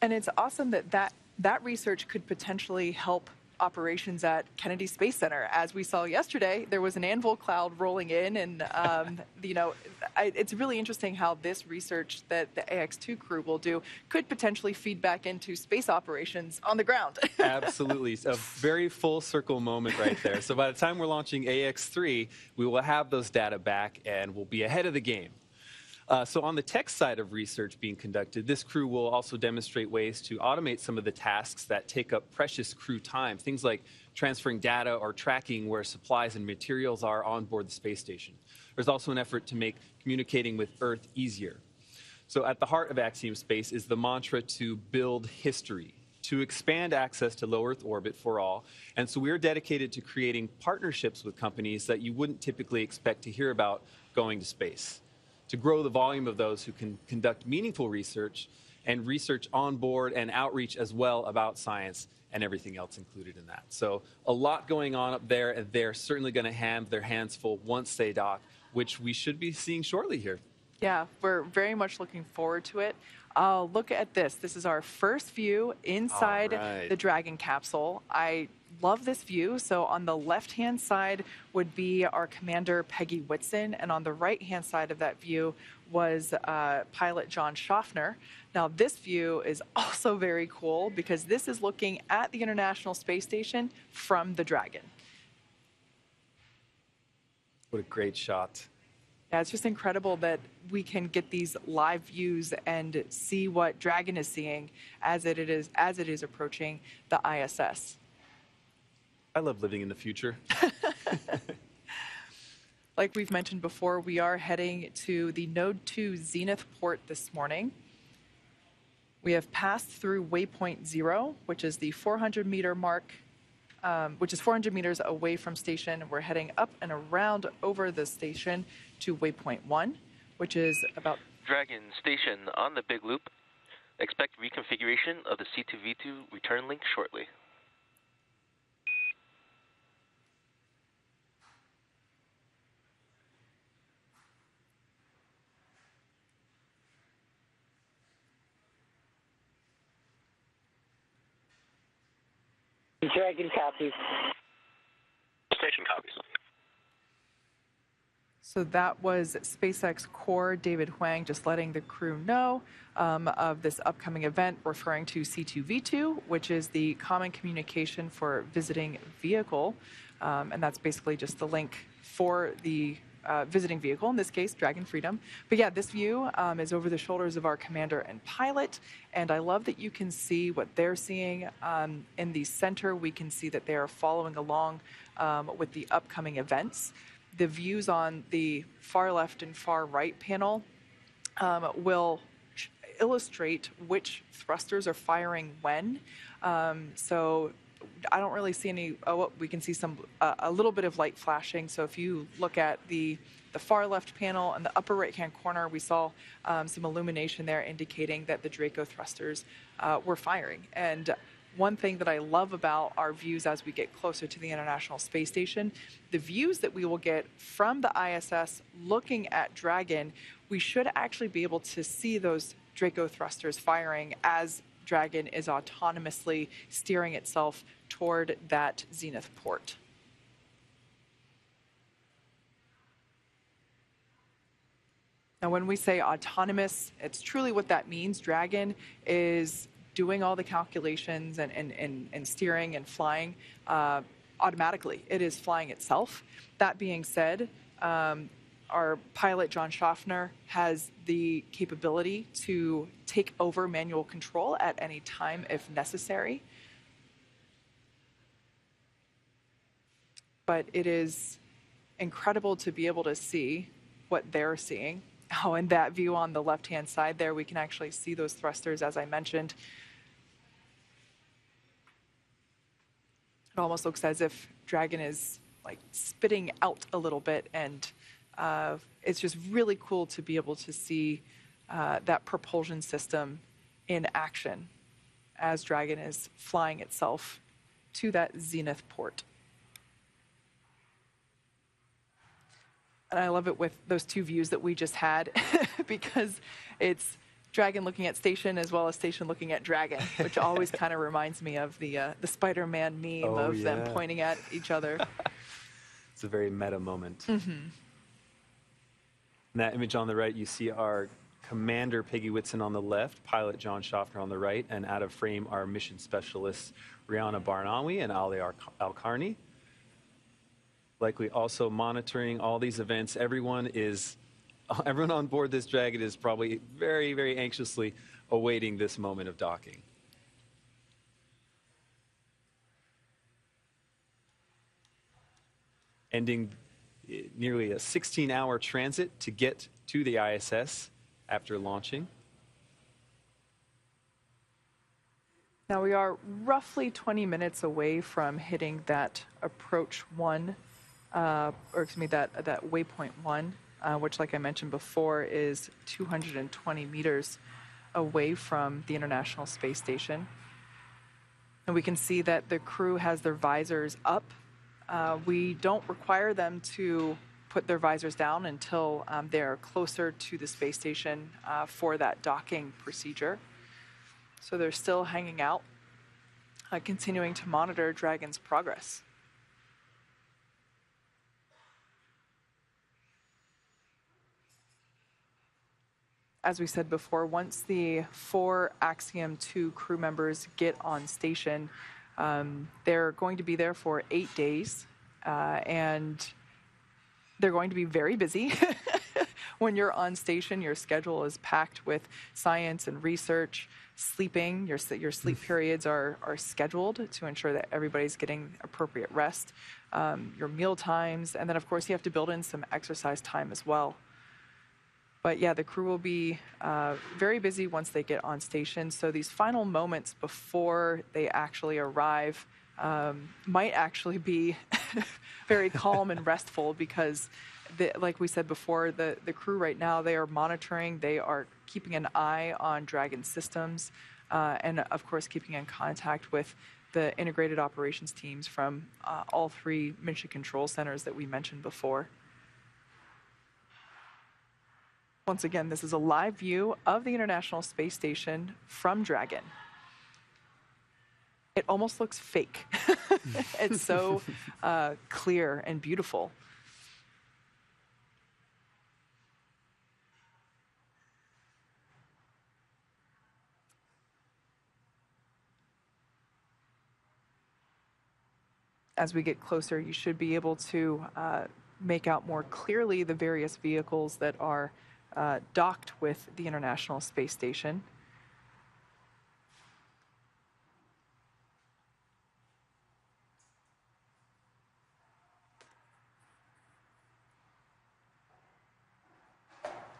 And it's awesome that research could potentially help operations at Kennedy Space Center. As we saw yesterday, there was an anvil cloud rolling in, and it's really interesting how this research that the AX2 crew will do could potentially feed back into space operations on the ground. Absolutely. It's a very full circle moment right there. So by the time we're launching AX3, we will have those data back and we'll be ahead of the game. So on the tech side of research being conducted, this crew will also demonstrate ways to automate some of the tasks that take up precious crew time, things like transferring data or tracking where supplies and materials are on board the space station. There's also an effort to make communicating with Earth easier. So at the heart of Axiom Space is the mantra to build history, to expand access to low Earth orbit for all. And so we're dedicated to creating partnerships with companies that you wouldn't typically expect to hear about going to space, to grow the volume of those who can conduct meaningful research and research on board and outreach as well about science and everything else included in that. So a lot going on up there, and they're certainly going to have their hands full once they dock, which we should be seeing shortly here. Yeah, we're very much looking forward to it. Look at this. This is our first view inside the Dragon capsule. I love this view. So on the left-hand side would be our commander, Peggy Whitson, and on the right-hand side of that view was pilot John Schaffner. Now, this view is also very cool because this is looking at the International Space Station from the Dragon. What a great shot. Yeah, it's just incredible that we can get these live views and see what Dragon is seeing as it is approaching the ISS. I love living in the future. Like we've mentioned before, we are heading to the Node 2 Zenith port this morning. We have passed through waypoint 0, which is the 400-meter mark, which is 400 meters away from station. We're heading up and around over the station to waypoint 1, which is about... Dragon station on the big loop. Expect reconfiguration of the C2V2 return link shortly. Dragon copies. Station copies. So that was SpaceX core David Huang just letting the crew know of this upcoming event, referring to C2V2, which is the common communication for visiting vehicle. And that's basically just the link for the visiting vehicle, in this case, Dragon Freedom. But yeah, this view is over the shoulders of our commander and pilot. And I love that you can see what they're seeing. In the center, we can see that they are following along with the upcoming events. The views on the far left and far right panel will illustrate which thrusters are firing when. So I don't really see any, we can see a little bit of light flashing. So if you look at the far left panel and the upper right-hand corner, we saw some illumination there indicating that the Draco thrusters were firing. And one thing that I love about our views as we get closer to the International Space Station, the views that we will get from the ISS looking at Dragon, we should actually be able to see those Draco thrusters firing as Dragon is autonomously steering itself toward that Zenith port. Now, when we say autonomous, it's truly what that means. Dragon is doing all the calculations and steering and flying automatically. It is flying itself. That being said, our pilot, John Schaffner, has the capability to take over manual control at any time if necessary. But it is incredible to be able to see what they're seeing. Oh, in that view on the left-hand side there, we can actually see those thrusters, as I mentioned. It almost looks as if Dragon is like spitting out a little bit, and it's just really cool to be able to see that propulsion system in action as Dragon is flying itself to that Zenith port. And I love it with those two views that we just had because it's Dragon looking at station as well as station looking at Dragon, which always kind of reminds me of the Spider-Man meme of them pointing at each other. It's a very meta moment. In that image on the right, you see our Commander Peggy Whitson on the left, pilot John Schaffner on the right, and out of frame our mission specialists Rihanna Barnawi and Ali Al-Karni. Likely also monitoring all these events. Everyone on board this Dragon is probably very, very anxiously awaiting this moment of docking. Ending nearly a 16-hour transit to get to the ISS after launching. Now we are roughly 20 minutes away from hitting that approach 1, or excuse me, that waypoint 1, which, like I mentioned before, is 220 meters away from the International Space Station. And we can see that the crew has their visors up. We don't require them to put their visors down until they're closer to the space station for that docking procedure. So they're still hanging out, continuing to monitor Dragon's progress. As we said before, once the 4 Axiom 2 crew members get on station, they're going to be there for 8 days, and they're going to be very busy. When you're on station, your schedule is packed with science and research, sleeping. Your sleep periods are scheduled to ensure that everybody's getting appropriate rest, your meal times, and then, of course, you have to build in some exercise time as well. But yeah, the crew will be very busy once they get on station. So these final moments before they actually arrive might actually be very calm and restful because, like we said before, the crew right now, they are monitoring, they are keeping an eye on Dragon systems, and of course keeping in contact with the integrated operations teams from all 3 mission control centers that we mentioned before. Once again, this is a live view of the International Space Station from Dragon. It almost looks fake. It's so clear and beautiful. As we get closer, you should be able to make out more clearly the various vehicles that are docked with the International Space Station.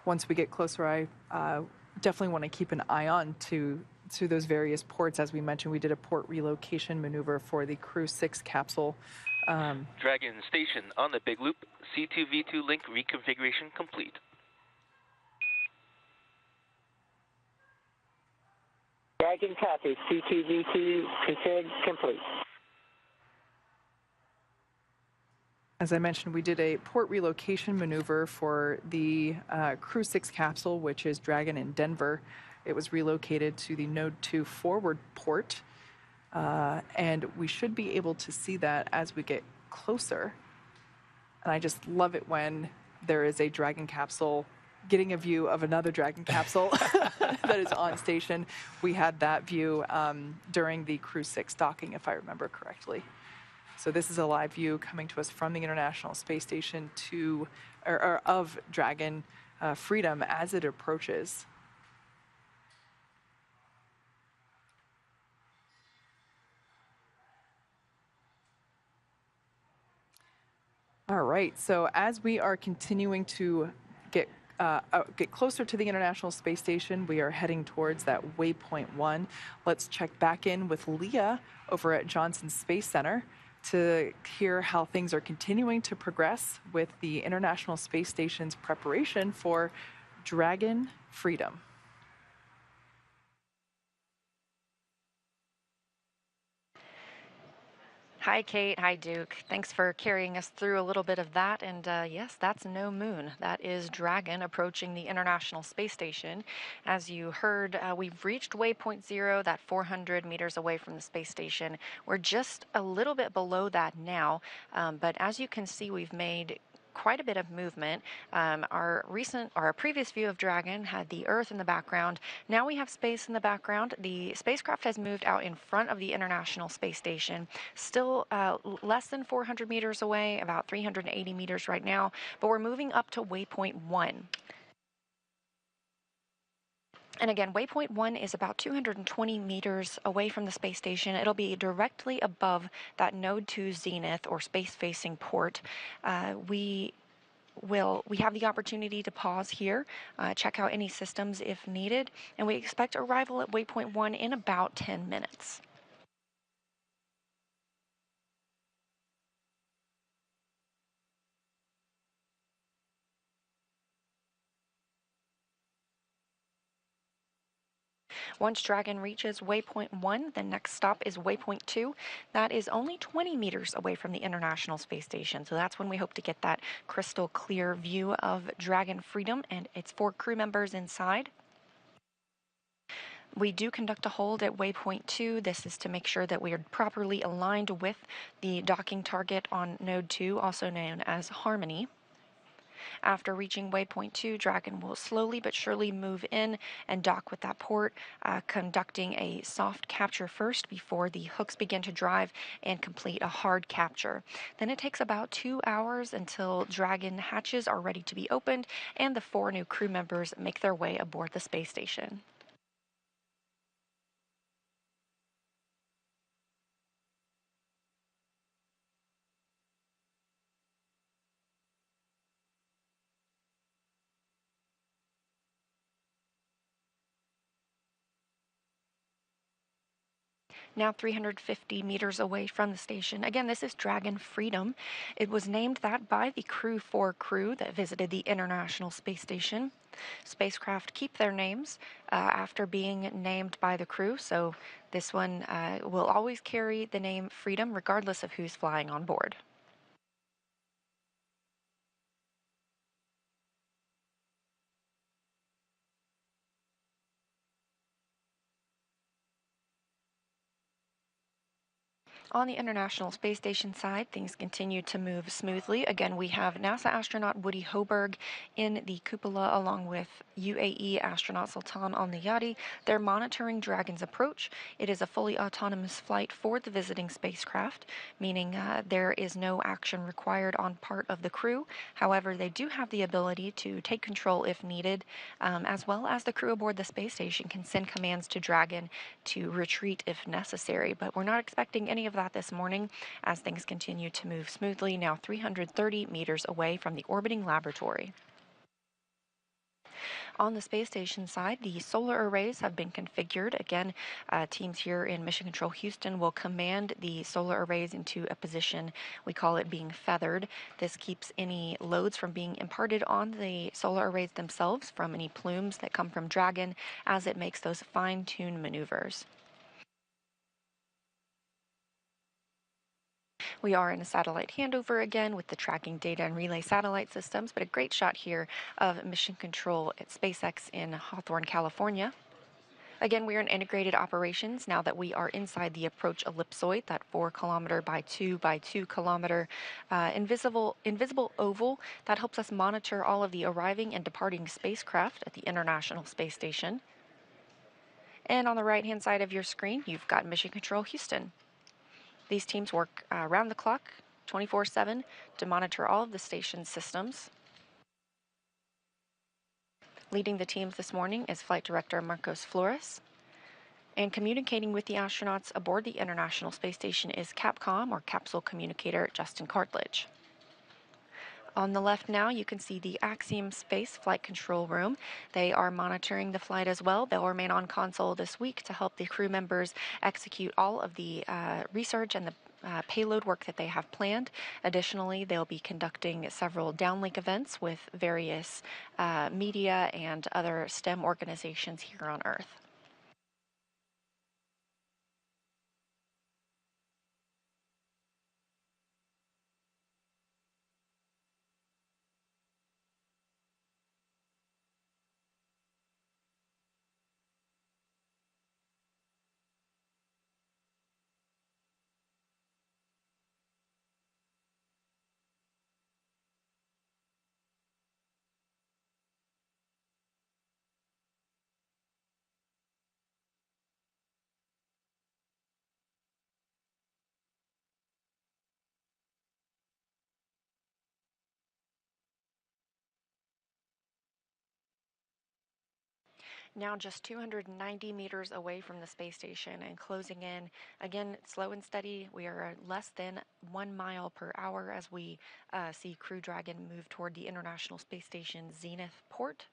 Once we get closer, I definitely want to keep an eye on to those various ports. As we mentioned, we did a port relocation maneuver for the Crew 6 capsule. Dragon Station on the Big Loop. C2V2 link reconfiguration complete. Dragon copy. C2V2 config complete. As I mentioned, we did a port relocation maneuver for the Crew 6 capsule, which is Dragon in Denver. It was relocated to the Node 2 forward port, and we should be able to see that as we get closer. And I just love it when there is a Dragon capsule getting a view of another Dragon capsule that is on station. We had that view during the Crew 6 docking, if I remember correctly. So this is a live view coming to us from the International Space Station of Dragon Freedom as it approaches. All right, so as we are continuing to get closer to the International Space Station, we are heading towards that waypoint 1. Let's check back in with Leah over at Johnson Space Center to hear how things are continuing to progress with the International Space Station's preparation for Dragon Freedom. Hi, Kate. Hi, Duke. Thanks for carrying us through a little bit of that. And yes, that's no moon. That is Dragon approaching the International Space Station. As you heard, we've reached waypoint 0, that 400 meters away from the space station. We're just a little bit below that now. But as you can see, we've made quite a bit of movement. Our previous view of Dragon had the Earth in the background. Now we have space in the background. The spacecraft has moved out in front of the International Space Station, still less than 400 meters away, about 380 meters right now, but we're moving up to waypoint 1. And again, waypoint 1 is about 220 meters away from the space station. It'll be directly above that Node 2 zenith or space-facing port. We have the opportunity to pause here, check out any systems if needed, and we expect arrival at waypoint 1 in about 10 minutes. Once Dragon reaches waypoint 1, the next stop is waypoint 2. That is only 20 meters away from the International Space Station, so that's when we hope to get that crystal clear view of Dragon Freedom and its 4 crew members inside. We do conduct a hold at waypoint 2. This is to make sure that we are properly aligned with the docking target on Node 2, also known as Harmony. After reaching waypoint 2, Dragon will slowly but surely move in and dock with that port, conducting a soft capture first before the hooks begin to drive and complete a hard capture. Then it takes about 2 hours until Dragon hatches are ready to be opened and the 4 new crew members make their way aboard the space station. Now 350 meters away from the station. Again, this is Dragon Freedom. It was named that by the Crew 4 crew that visited the International Space Station. Spacecraft keep their names after being named by the crew, so this one will always carry the name Freedom regardless of who's flying on board. On the International Space Station side, things continue to move smoothly. Again, we have NASA astronaut Woody Hoberg in the cupola along with UAE astronaut Sultan Al-Nayati. They're monitoring Dragon's approach. It is a fully autonomous flight for the visiting spacecraft, meaning there is no action required on part of the crew. However, they do have the ability to take control if needed, as well as the crew aboard the space station can send commands to Dragon to retreat if necessary. But we're not expecting any of that this morning as things continue to move smoothly, now 330 meters away from the orbiting laboratory. On the space station side, the solar arrays have been configured. Again, teams here in Mission Control Houston will command the solar arrays into a position, we call it being feathered. This keeps any loads from being imparted on the solar arrays themselves from any plumes that come from Dragon as it makes those fine-tuned maneuvers. We are in a satellite handover again with the tracking data and relay satellite systems, but a great shot here of mission control at SpaceX in Hawthorne, California. Again, we are in integrated operations now that we are inside the approach ellipsoid, that 4 kilometer by 2 by 2 kilometer invisible oval that helps us monitor all of the arriving and departing spacecraft at the International Space Station. And on the right-hand side of your screen, you've got Mission Control Houston. These teams work around the clock, 24/7, to monitor all of the station's systems. Leading the teams this morning is Flight Director Marcos Flores. And communicating with the astronauts aboard the International Space Station is Capcom, or Capsule Communicator, Justin Cartledge. On the left now, you can see the Axiom Space Flight Control Room. They are monitoring the flight as well. They'll remain on console this week to help the crew members execute all of the research and the payload work that they have planned. Additionally, they'll be conducting several downlink events with various media and other STEM organizations here on Earth. Now just 290 meters away from the space station and closing in. Again, slow and steady. We are less than 1 mile per hour as we see Crew Dragon move toward the International Space Station's Zenith port.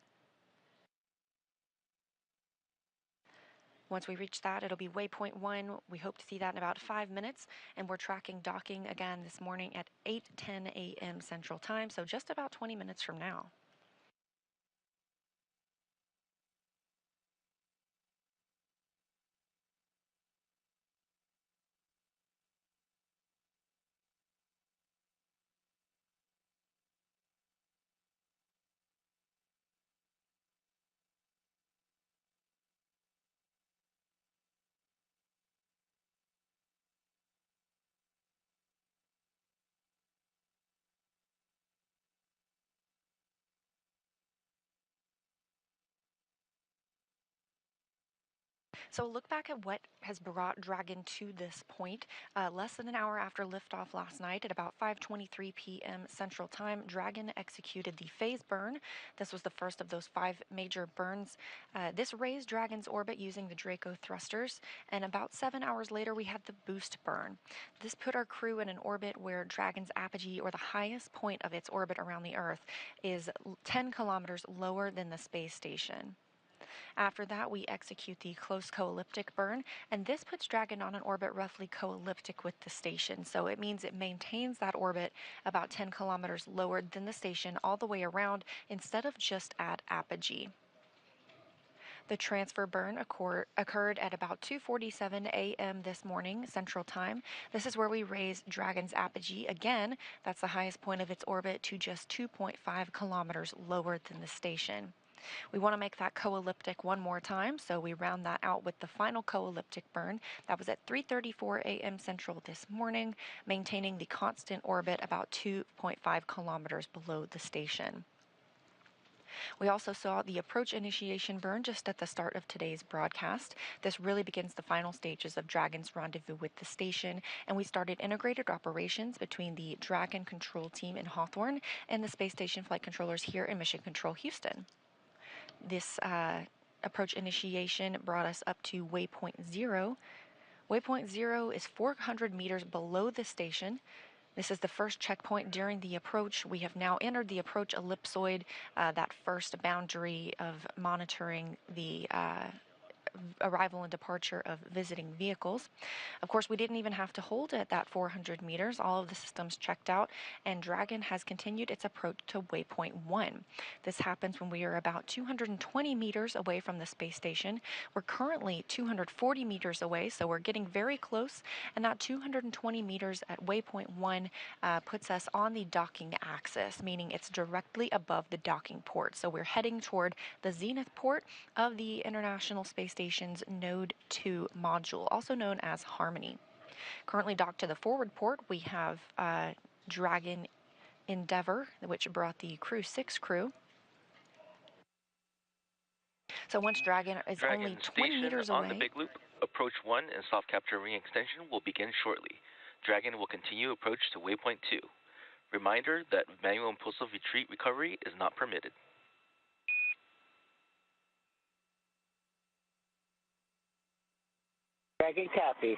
Once we reach that, it'll be waypoint 1. We hope to see that in about 5 minutes, and we're tracking docking again this morning at 8:10 a.m. Central Time, so just about 20 minutes from now. So look back at what has brought Dragon to this point. Less than an hour after liftoff last night at about 5:23 p.m. Central Time, Dragon executed the phase burn. This was the first of those 5 major burns. This raised Dragon's orbit using the Draco thrusters, and about 7 hours later we had the boost burn. This put our crew in an orbit where Dragon's apogee, or the highest point of its orbit around the Earth, is 10 kilometers lower than the space station. After that, we execute the close co-elliptic burn, and this puts Dragon on an orbit roughly co-elliptic with the station. So it means it maintains that orbit about 10 kilometers lower than the station all the way around instead of just at apogee. The transfer burn occurred at about 2:47 a.m. this morning, Central Time. This is where we raised Dragon's apogee again. That's the highest point of its orbit to just 2.5 kilometers lower than the station. We want to make that co-elliptic one more time, so we round that out with the final co-elliptic burn. That was at 3:34 a.m. Central this morning, maintaining the constant orbit about 2.5 kilometers below the station. We also saw the approach initiation burn just at the start of today's broadcast. This really begins the final stages of Dragon's rendezvous with the station, and we started integrated operations between the Dragon control team in Hawthorne and the space station flight controllers here in Mission Control Houston. This approach initiation brought us up to waypoint 0. Waypoint 0 is 400 meters below the station. This is the first checkpoint during the approach. We have now entered the approach ellipsoid, that first boundary of monitoring the arrival and departure of visiting vehicles. Of course, we didn't even have to hold at that 400 meters. All of the systems checked out, and Dragon has continued its approach to waypoint 1. This happens when we are about 220 meters away from the space station. We're currently 240 meters away, so we're getting very close, and that 220 meters at waypoint 1 puts us on the docking axis, meaning it's directly above the docking port. So we're heading toward the Zenith port of the International Space Station's Node 2 module, also known as Harmony. Currently docked to the forward port, we have Dragon Endeavour, which brought the Crew 6 crew. So once Dragon is Dragon only 20 meters on away, the Big Loop, approach 1 and soft capture ring extension will begin shortly. Dragon will continue approach to waypoint 2. Reminder that manual impulsive retreat recovery is not permitted. Dragon copies.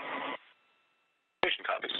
Station copies.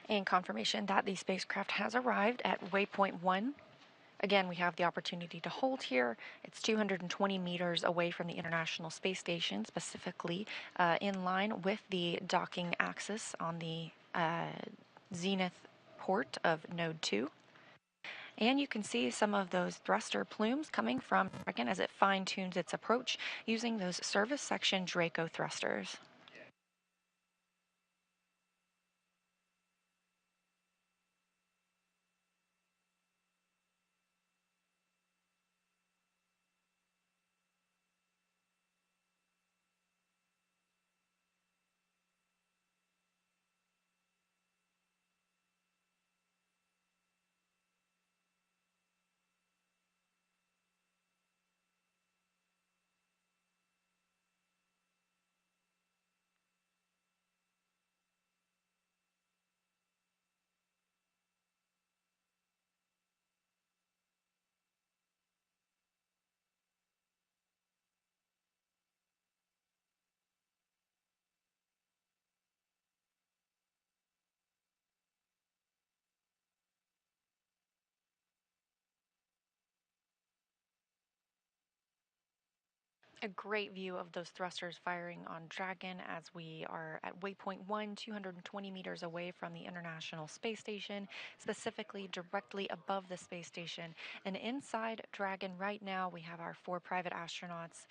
and confirmation that the spacecraft has arrived at waypoint 1. Again, we have the opportunity to hold here. It's 220 meters away from the International Space Station, specifically in line with the docking axis on the Zenith port of Node 2. And you can see some of those thruster plumes coming from Dragon as it fine-tunes its approach using those service section Draco thrusters. A great view of those thrusters firing on Dragon as we are at waypoint 1, 220 meters away from the International Space Station, specifically directly above the space station. And inside Dragon right now, we have our 4 private astronauts,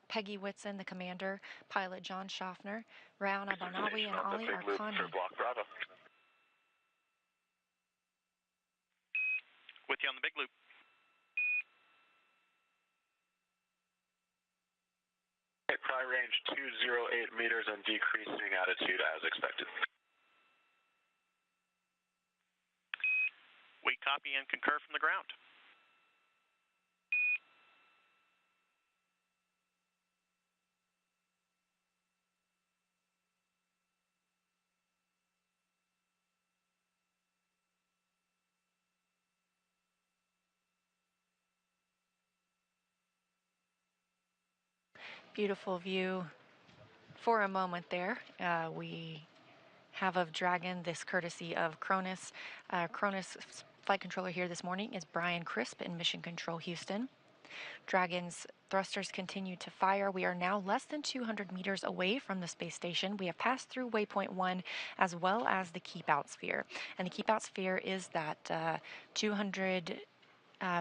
Peggy Whitson, the commander, pilot John Schaffner, Rana Barnawi, and Ali Arkhani. Block Bravo. With you on the big loop. Pri range 208 meters and decreasing attitude as expected. We copy and concur from the ground. Beautiful view for a moment there. We have of Dragon, this courtesy of Cronus. Cronus flight controller here this morning is Brian Crisp in Mission Control Houston. Dragon's thrusters continue to fire. We are now less than 200 meters away from the space station. We have passed through waypoint 1 as well as the keep out sphere. And the keep out sphere is that 200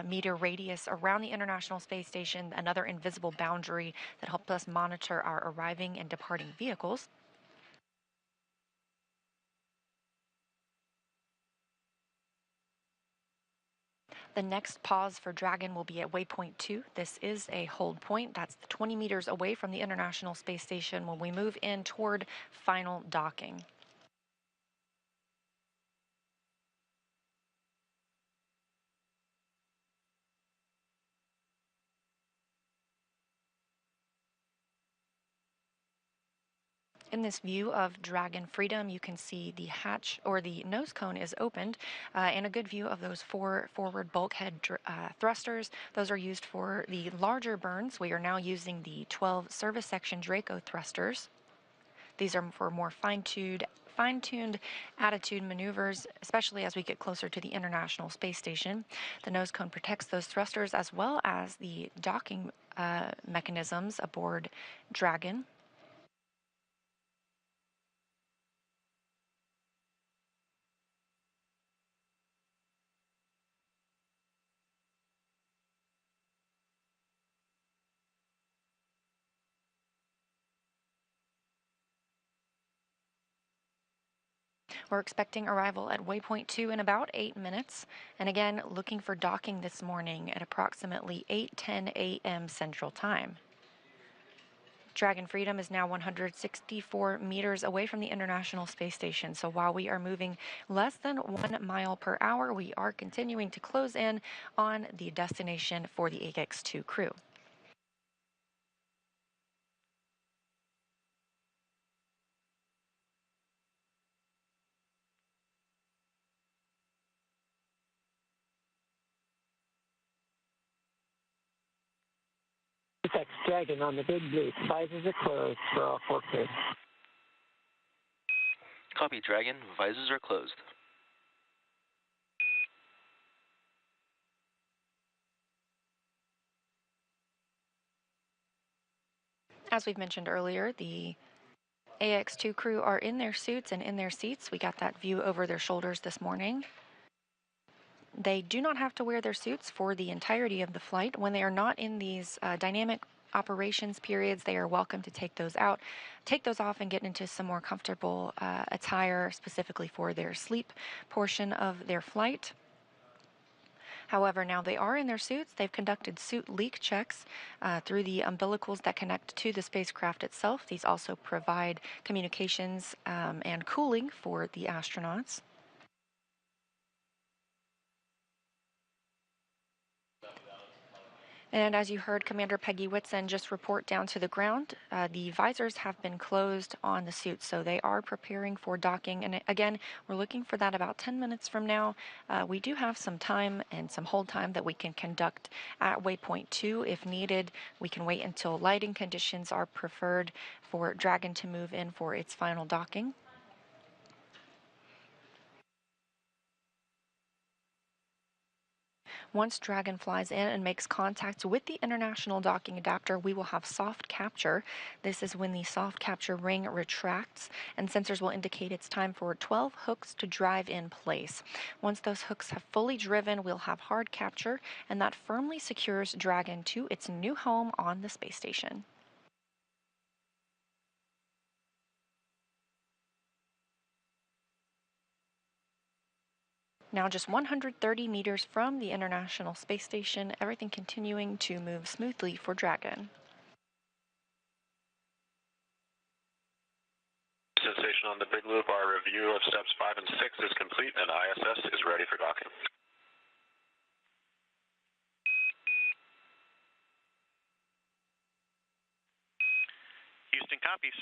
meter radius around the International Space Station, another invisible boundary that helps us monitor our arriving and departing vehicles. The next pause for Dragon will be at waypoint 2. This is a hold point. That's 20 meters away from the International Space Station when we move in toward final docking. In this view of Dragon Freedom, you can see the hatch or the nose cone is opened and a good view of those 4 forward bulkhead thrusters. Those are used for the larger burns. We are now using the 12 service section Draco thrusters. These are for more fine-tuned attitude maneuvers, especially as we get closer to the International Space Station. The nose cone protects those thrusters as well as the docking mechanisms aboard Dragon. We're expecting arrival at waypoint 2 in about 8 minutes. And again, looking for docking this morning at approximately 8:10 a.m. Central Time. Dragon Freedom is now 164 meters away from the International Space Station. So while we are moving less than 1 mile per hour, we are continuing to close in on the destination for the AX-2 crew. That's Dragon on the big blue. Visors are closed for all 4 crew. Copy, Dragon. Visors are closed. As we've mentioned earlier, the AX-2 crew are in their suits and in their seats. We got that view over their shoulders this morning. They do not have to wear their suits for the entirety of the flight. When they are not in these dynamic operations periods, they are welcome to take those off and get into some more comfortable attire specifically for their sleep portion of their flight. However, now they are in their suits. They've conducted suit leak checks through the umbilicals that connect to the spacecraft itself. These also provide communications and cooling for the astronauts. And as you heard Commander Peggy Whitson just report down to the ground, the visors have been closed on the suits, so they are preparing for docking. And again, we're looking for that about 10 minutes from now. We do have some time and some hold time that we can conduct at waypoint 2 if needed. We can wait until lighting conditions are preferred for Dragon to move in for its final docking. Once Dragon flies in and makes contact with the international docking adapter, we will have soft capture. This is when the soft capture ring retracts, and sensors will indicate it's time for 12 hooks to drive in place. Once those hooks have fully driven, we'll have hard capture, and that firmly secures Dragon to its new home on the space station. Now just 130 meters from the International Space Station, everything continuing to move smoothly for Dragon. Station on the Big Loop, our review of steps 5 and 6 is complete and ISS is ready for docking. Houston copies.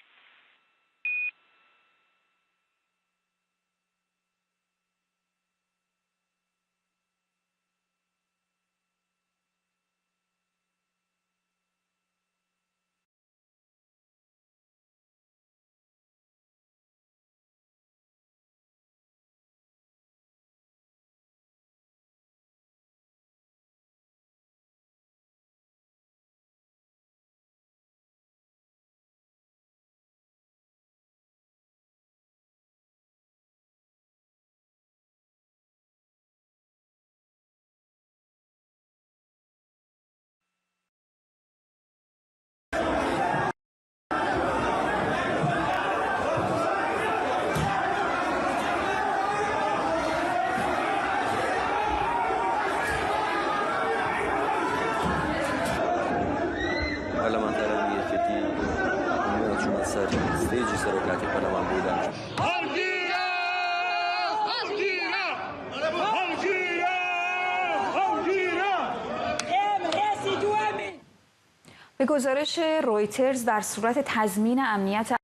به گزارش رویترز در صورت تضمین امنیت